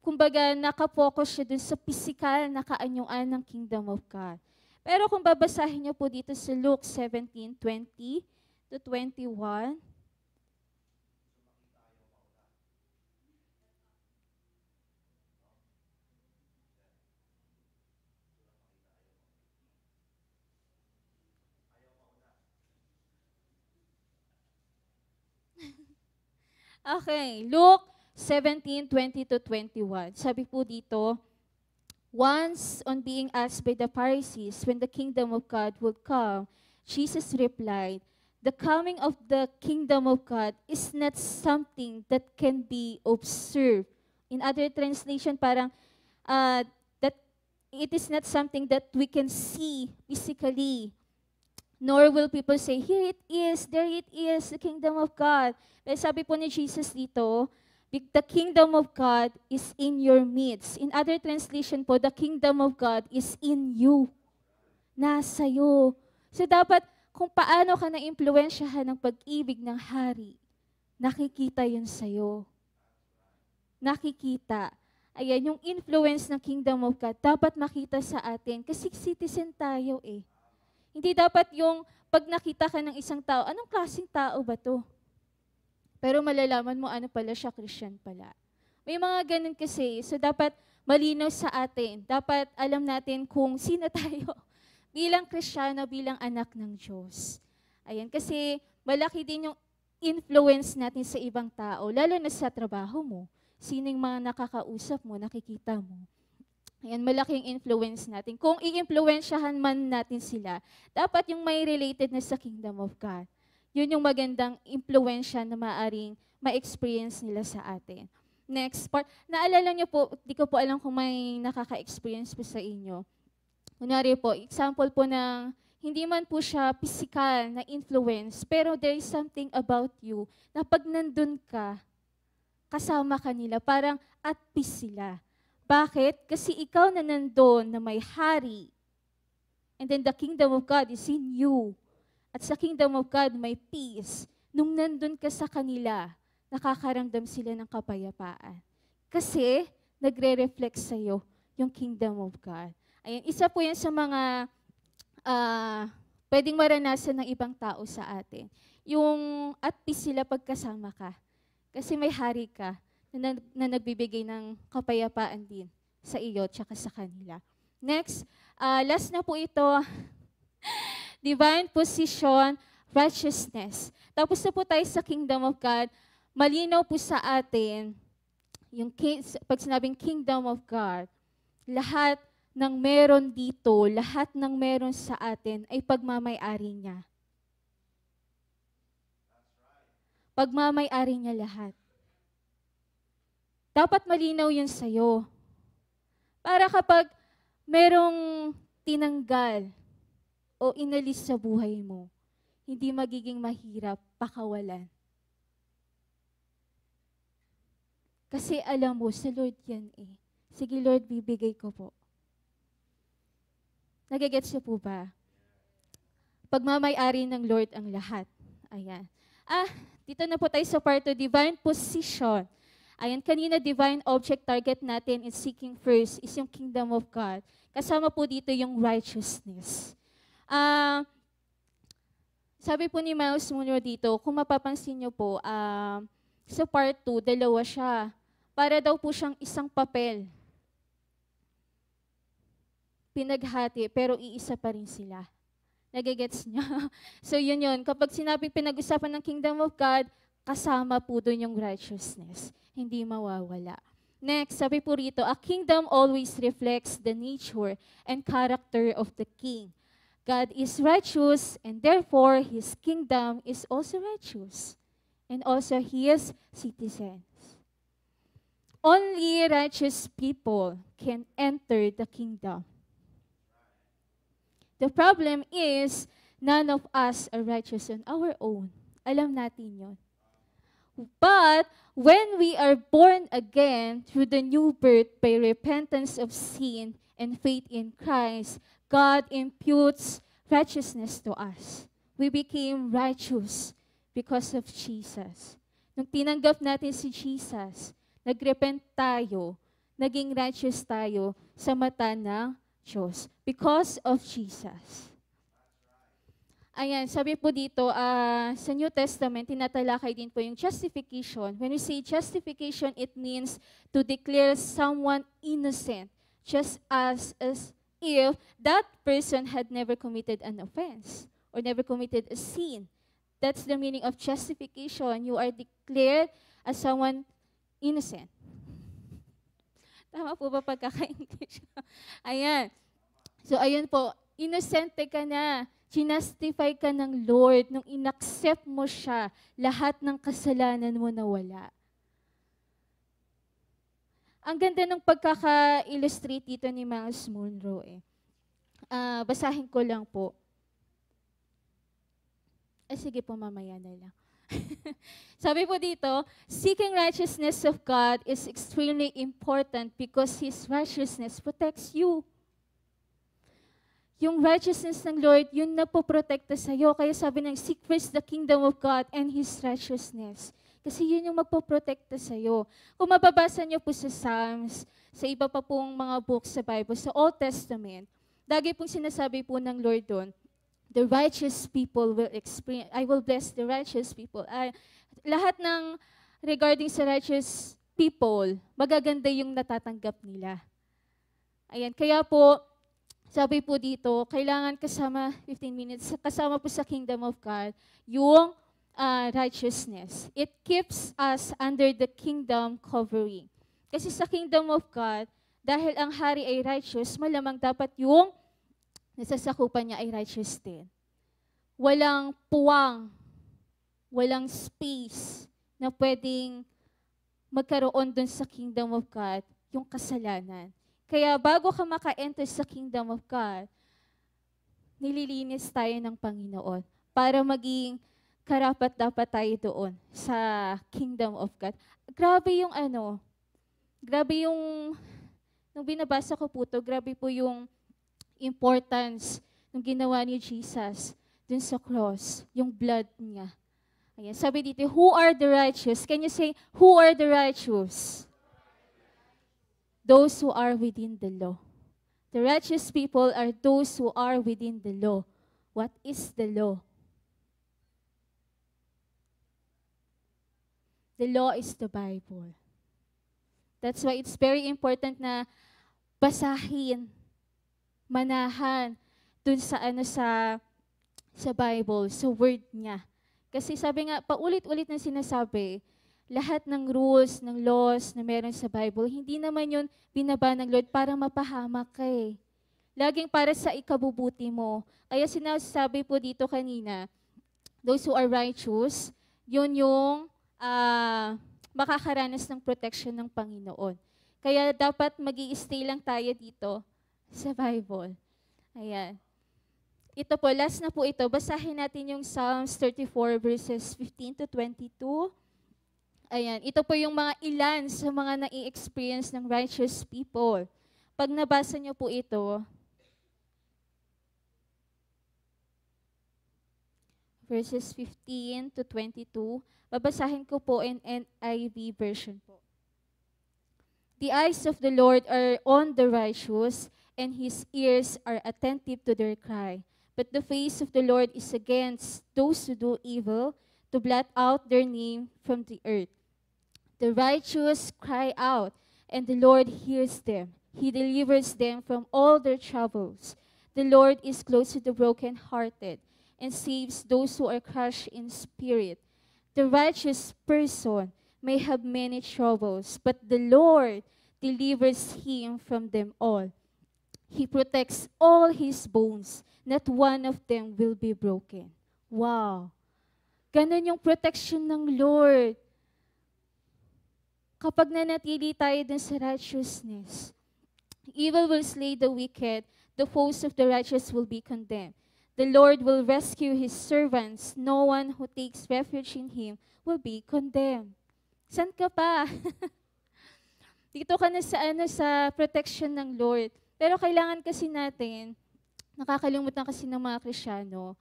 Kumbaga, nakapokus siya dun sa physical na kaanyuan ng kingdom of God. Pero kung babasahin niyo po dito sa Luke 17, 20 to 21, okay, Luke 17, 20 to 21. Sabi po dito, once on being asked by the Pharisees when the kingdom of God would come, Jesus replied, the coming of the kingdom of God is not something that can be observed. In other translation, parang that it is not something that we can see physically. Nor will people say, here it is, there it is, the kingdom of God. Pero sabi po ni Jesus dito, the kingdom of God is in your midst. In other translation po, the kingdom of God is in you. Nasa iyo. So dapat, kung paano ka na-impluensyahan ng pag-ibig ng hari, nakikita yun sa'yo. Nakikita. Ayan, yung influence ng kingdom of God, dapat makita sa atin. Kasi citizen tayo eh. Hindi dapat yung pag nakita ka ng isang tao, anong klaseng tao ba to? Pero malalaman mo ano pala siya, Christian pala. May mga ganun kasi. So dapat malinaw sa atin. Dapat alam natin kung sino tayo bilang Kristiyano, bilang anak ng Diyos. Ayan, kasi malaki din yung influence natin sa ibang tao, lalo na sa trabaho mo. Sino yung mga nakakausap mo, nakikita mo. Ayan, malaking influence natin. Kung i-influensyahan man natin sila, dapat yung may related na sa Kingdom of God. Yun yung magandang influensya na maaring ma-experience nila sa atin. Next part, naalala niyo po, di ko po alam kung may nakaka-experience po sa inyo. Kunwari po, example po ng hindi man po siya physical na influence, pero there is something about you na pag nandun ka, kasama ka nila, parang at peace sila. Bakit? Kasi ikaw na nandun na may hari, and then the kingdom of God is in you. At sa kingdom of God may peace. Nung nandun ka sa kanila, nakakaramdam sila ng kapayapaan. Kasi nagre-reflect sa'yo yung kingdom of God. Ayan, isa po yan sa mga pwedeng maranasan ng ibang tao sa atin. Yung at peace sila pagkasama ka. Kasi may hari ka na nagbibigay ng kapayapaan din sa iyo at sa kanila. Next, last na po ito, divine position, righteousness. Tapos na po tayo sa kingdom of God. Malinaw po sa atin, yung pag sinabing kingdom of God, lahat ng meron dito, lahat ng meron sa atin ay pagmamay-ari niya. Pagmamay-ari niya lahat. Dapat malinaw yun sa'yo. Para kapag merong tinanggal o inalis sa buhay mo, hindi magiging mahirap pakawalan. Kasi alam mo, sa Lord yan eh. Sige Lord, bibigay ko po. Nagigets niyo po ba? Pagmamay-ari ng Lord ang lahat. Ayan. Dito na po tayo sa part 2, divine position. Ayan, kanina divine object target natin is seeking first, is yung kingdom of God. Kasama po dito yung righteousness. Sabi po ni Miles Munro dito, kung mapapansin niyo po, sa part 2, dalawa siya. Para daw po siyang isang papel. Pinaghati, pero iisa pa rin sila. Nagigets niyo? So yun yun. Kapag sinabing pinag-usapan ng kingdom of God, kasama po doon yung righteousness. Hindi mawawala. Next, sabi po rito, a kingdom always reflects the nature and character of the king. God is righteous, and therefore His kingdom is also righteous. And also His citizens. Only righteous people can enter the kingdom. The problem is, none of us are righteous on our own. Alam natin yun. But, when we are born again through the new birth by repentance of sin and faith in Christ, God imputes righteousness to us. We became righteous because of Jesus. Nung tinanggap natin si Jesus, nagrepent tayo, naging righteous tayo sa mata ng Diyos because of Jesus. Ayan, sabi po dito, sa New Testament, tinatalakay din po yung justification. When we say justification, it means to declare someone innocent, just as if that person had never committed an offense or never committed a sin. That's the meaning of justification. You are declared as someone innocent. Tama po ba pagkaka-English? Ayan. So, ayun po, inosente ka na. Ginastify ka ng Lord nung inaccept mo siya, lahat ng kasalanan mo nawala. Ang ganda ng pagkaka-illustrate dito ni Miles Munro eh. Basahin ko lang po. Sige po, mamaya na lang. Sabi po dito, seeking righteousness of God is extremely important because His righteousness protects you. Yung righteousness ng Lord, yun na po protekta sa'yo. Kaya sabi ng, seek first the kingdom of God and His righteousness. Kasi yun yung magpoprotekta sa'yo. Kung mababasa niyo po sa Psalms, sa iba pa pong mga books sa Bible, sa Old Testament, lagi pong sinasabi po ng Lord doon, the righteous people will experience, I will bless the righteous people. Lahat ng regarding sa righteous people, magaganda yung natatanggap nila. Ayan, kaya po, sabi po dito, kailangan kasama, 15 minutes, kasama po sa kingdom of God, yung righteousness. It keeps us under the kingdom covering. Kasi sa kingdom of God, dahil ang hari ay righteous, malamang dapat yung nasasakupan niya ay righteous din. Walang puwang, walang space na pwedeng magkaroon dun sa kingdom of God, yung kasalanan. Kaya bago ka maka-enter sa kingdom of God, nililinis tayo ng Panginoon para maging karapat-dapat tayo doon sa kingdom of God. Grabe yung nung binabasa ko po to, grabe po yung importance ng ginawa ni Jesus dun sa cross, yung blood niya. Ayan, sabi dito, who are the righteous? Can you say, who are the righteous? Those who are within the law. The righteous people are those who are within the law. What is the law? The law is the Bible. That's why it's very important na basahin, manahan dun sa sa Bible, sa word niya. Kasi sabi nga, paulit-ulit na sinasabi, lahat ng rules, ng laws na meron sa Bible, hindi naman yun binaba ng Lord para mapahamak ka eh. Laging para sa ikabubuti mo. Kaya sinasabi po dito kanina, those who are righteous, yun yung makakaranas ng protection ng Panginoon. Kaya dapat mag-i-stay lang tayo dito sa Bible. Ayan. Ito po, last na po ito. Basahin natin yung Psalms 34 verses 15 to 22. Ayan, ito po yung mga ilan sa mga nai-experience ng righteous people. Pag nabasa niyo po ito, verses 15 to 22, babasahin ko po in NIV version po. The eyes of the Lord are on the righteous, and His ears are attentive to their cry. But the face of the Lord is against those who do evil, to blot out their name from the earth. The righteous cry out, and the Lord hears them. He delivers them from all their troubles. The Lord is close to the brokenhearted, and saves those who are crushed in spirit. The righteous person may have many troubles, but the Lord delivers him from them all. He protects all his bones, not one of them will be broken. Wow! Ganon yung protection ng Lord. Kapag nanatili tayo dun sa righteousness, evil will slay the wicked, the foes of the righteous will be condemned. The Lord will rescue His servants. No one who takes refuge in Him will be condemned. San ka pa? Dito ka na sa protection ng Lord. Pero kailangan kasi natin, nakakalimutan kasi ng mga Kristiyano,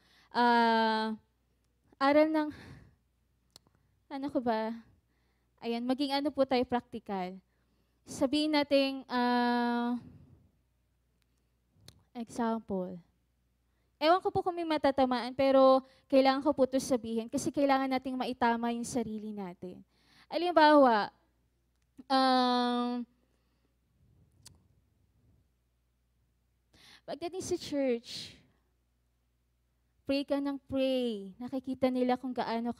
aral ng, Ayan, maging po tayo practical. Sabihin natin, example. Ewan ko po kung may matatamaan, pero kailangan ko po ito sabihin kasi kailangan nating maitama yung sarili natin. Halimbawa, pagdating sa church, pray ka ng pray. Nakikita nila kung gaano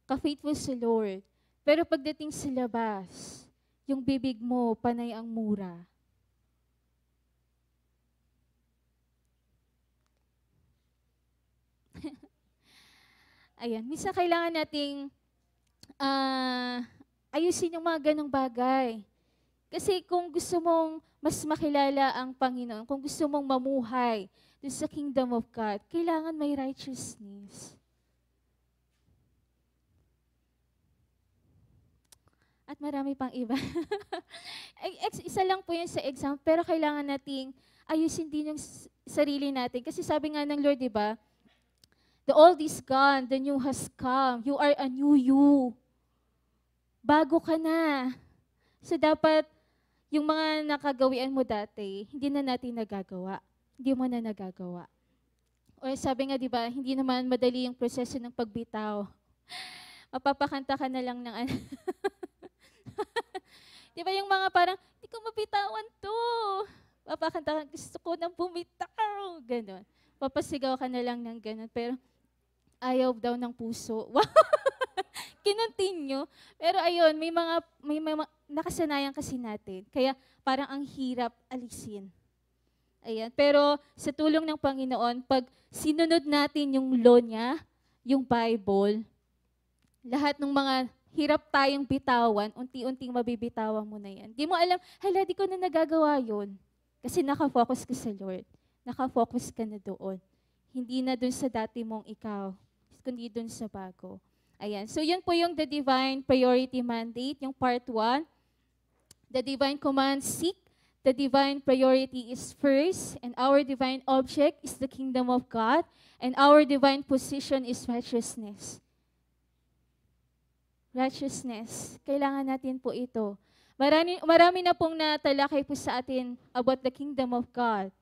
ka-faithful sa Lord. Pero pagdating sa labas, yung bibig mo, panay ang mura. Ayan, minsan kailangan nating ayusin yung mga ganong bagay. Kasi kung gusto mong mas makilala ang Panginoon, kung gusto mong mamuhay dun sa kingdom of God, kailangan may righteousness. At marami pang iba. Isa lang po yun sa exam, pero kailangan nating ayusin din yung sarili natin. Kasi sabi nga ng Lord, di ba, the old is gone, the new has come. You are a new you. Bago ka na. So dapat, yung mga nakagawian mo dati, hindi na natin nagagawa. Hindi mo na nagagawa. O sabi nga, di ba, hindi naman madali yung proseso ng pagbitaw. Mapapakanta ka na lang ng di ba yung mga parang, hindi ko mabitawan to. Mapapakanta ka, gusto ko nang bumitaw. Ganon. Papasigaw ka na lang ng ganon. Pero, ayaw daw ng puso. Wow! Kinontinue. Pero ayun, may mga nakasanayan kasi natin. Kaya parang ang hirap alisin. Ayan. Pero sa tulong ng Panginoon, pag sinunod natin yung law niya, yung Bible, lahat ng mga hirap tayong bitawan, unti-unting mabibitawan mo na yan. Di mo alam, hala, di ko na nagagawa yun. Kasi nakafocus ka sa Lord. Nakafocus ka na doon. Hindi na doon sa dati mong ikaw, kundi doon sa bago. Ayan. So yun po yung the divine priority mandate, yung part 1. The divine command, seek. The divine priority is first, and our divine object is the kingdom of God, and our divine position is righteousness. Righteousness. Kailangan natin po ito. Marami na pong natalakay po sa atin about the kingdom of God.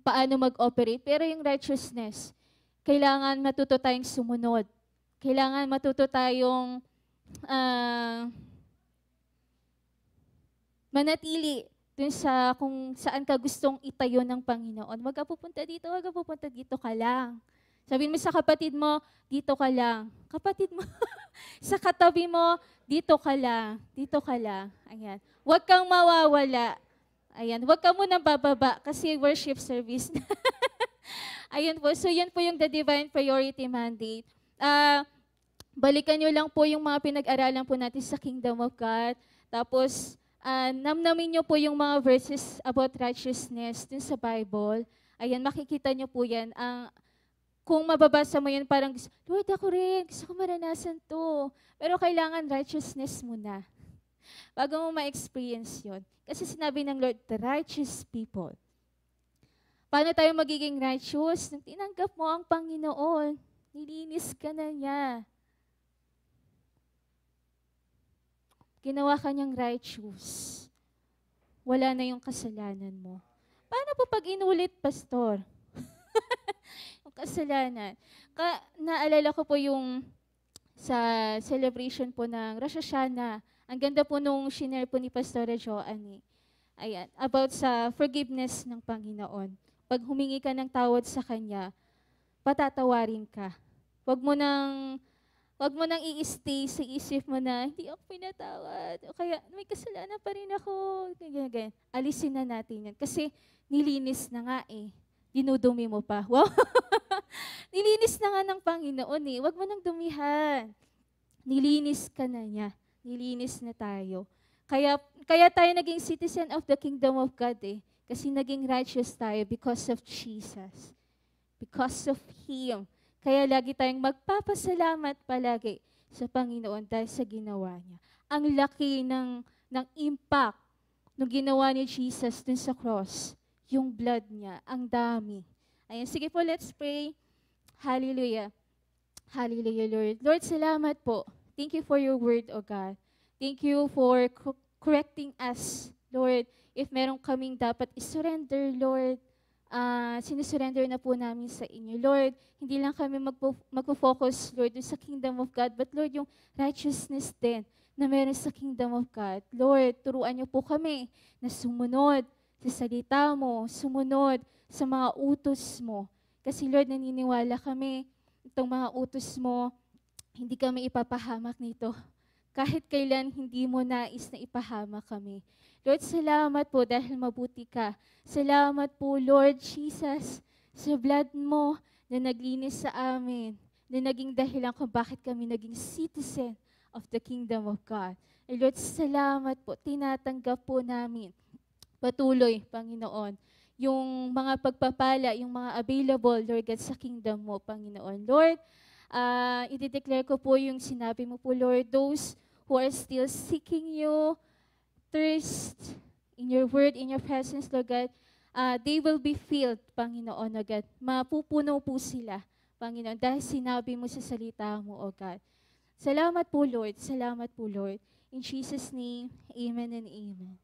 Paano mag-operate. Pero yung righteousness, kailangan matuto tayong sumunod. Kailangan matuto tayong manatili dun sa kung saan ka gustong itayo ng Panginoon. Huwag ka pupunta dito ka lang. Sabihin mo sa kapatid mo, dito ka lang. Kapatid mo, sa katabi mo, dito ka lang. Ayan. Huwag kang mawawala. Ayan. Huwag ka munang bababa kasi worship service. Ayan po. So, yun po yung the divine priority mandate. Balikan nyo lang po yung mga pinag-aralan po natin sa Kingdom of God. Tapos, namnamin nyo po yung mga verses about righteousness dun sa Bible. Ayan, makikita nyo po yan. Kung mababasa mo yan, parang, Lord, ako rin, gusto ko maranasan to. Pero kailangan righteousness muna. Bago mo ma-experience yun. Kasi sinabi ng Lord, the righteous people. Paano tayo magiging righteous? Nang tinanggap mo ang Panginoon, nilinis ka na niya. Ginawa ka niyang righteous. Wala na yung kasalanan mo. Paano po pag inulit, Pastor? Yung kasalanan. Naalala ko po yung sa celebration po ng Rosh Hashanah. Ang ganda po nung shinare po ni Pastor Joanne. Ayan, about sa forgiveness ng Panginoon. Pag humingi ka ng tawad sa Kanya, patatawarin ka. Huwag mo nang i-stay sa isip mo na, hindi ako pinatawad. O kaya, may kasalanan pa rin ako. Ganyan. Alisin na natin yan. Kasi, nilinis na nga eh. Dinudumi mo pa. Wow! Nilinis na nga ng Panginoon eh. Huwag mo nang dumihan. Nilinis ka na niya. Nilinis na tayo. Kaya tayo naging citizen of the kingdom of God eh. Kasi naging righteous tayo because of Jesus. Because of Him. Kaya lagi tayong magpapasalamat palagi sa Panginoon dahil sa ginawa niya. Ang laki ng impact ng ginawa ni Jesus dun sa cross. Yung blood niya, ang dami. Ayan, sige po, let's pray. Hallelujah. Hallelujah, Lord. Lord, salamat po. Thank you for your word, O God. Thank you for correcting us, Lord. If meron kaming dapat isurrender, Lord, sinusurrender na po namin sa inyo. Lord, hindi lang kami magpo-focus, Lord, sa kingdom of God, but Lord, yung righteousness din na meron sa kingdom of God. Lord, turuan niyo po kami na sumunod sa salita mo, sumunod sa mga utos mo. Kasi Lord, naniniwala kami, itong mga utos mo, hindi kami ipapahamak nito. Kahit kailan hindi mo nais na ipahamak kami. Lord, salamat po dahil mabuti ka. Salamat po, Lord Jesus, sa blood mo na naglinis sa amin, na naging dahilan kung bakit kami naging citizen of the kingdom of God. And Lord, salamat po. Tinatanggap po namin patuloy, Panginoon, yung mga pagpapala, yung mga available, Lord God, sa kingdom mo, Panginoon. Lord, i-declare ko po yung sinabi mo po, Lord, those who are still seeking you, thirst in your word, in your presence, Lord God, they will be filled, Panginoon, O God. Mapupuno po sila, Panginoon, dahil sinabi mo sa salita mo, O God. Salamat po, Lord. Salamat po, Lord. In Jesus' name, amen and amen.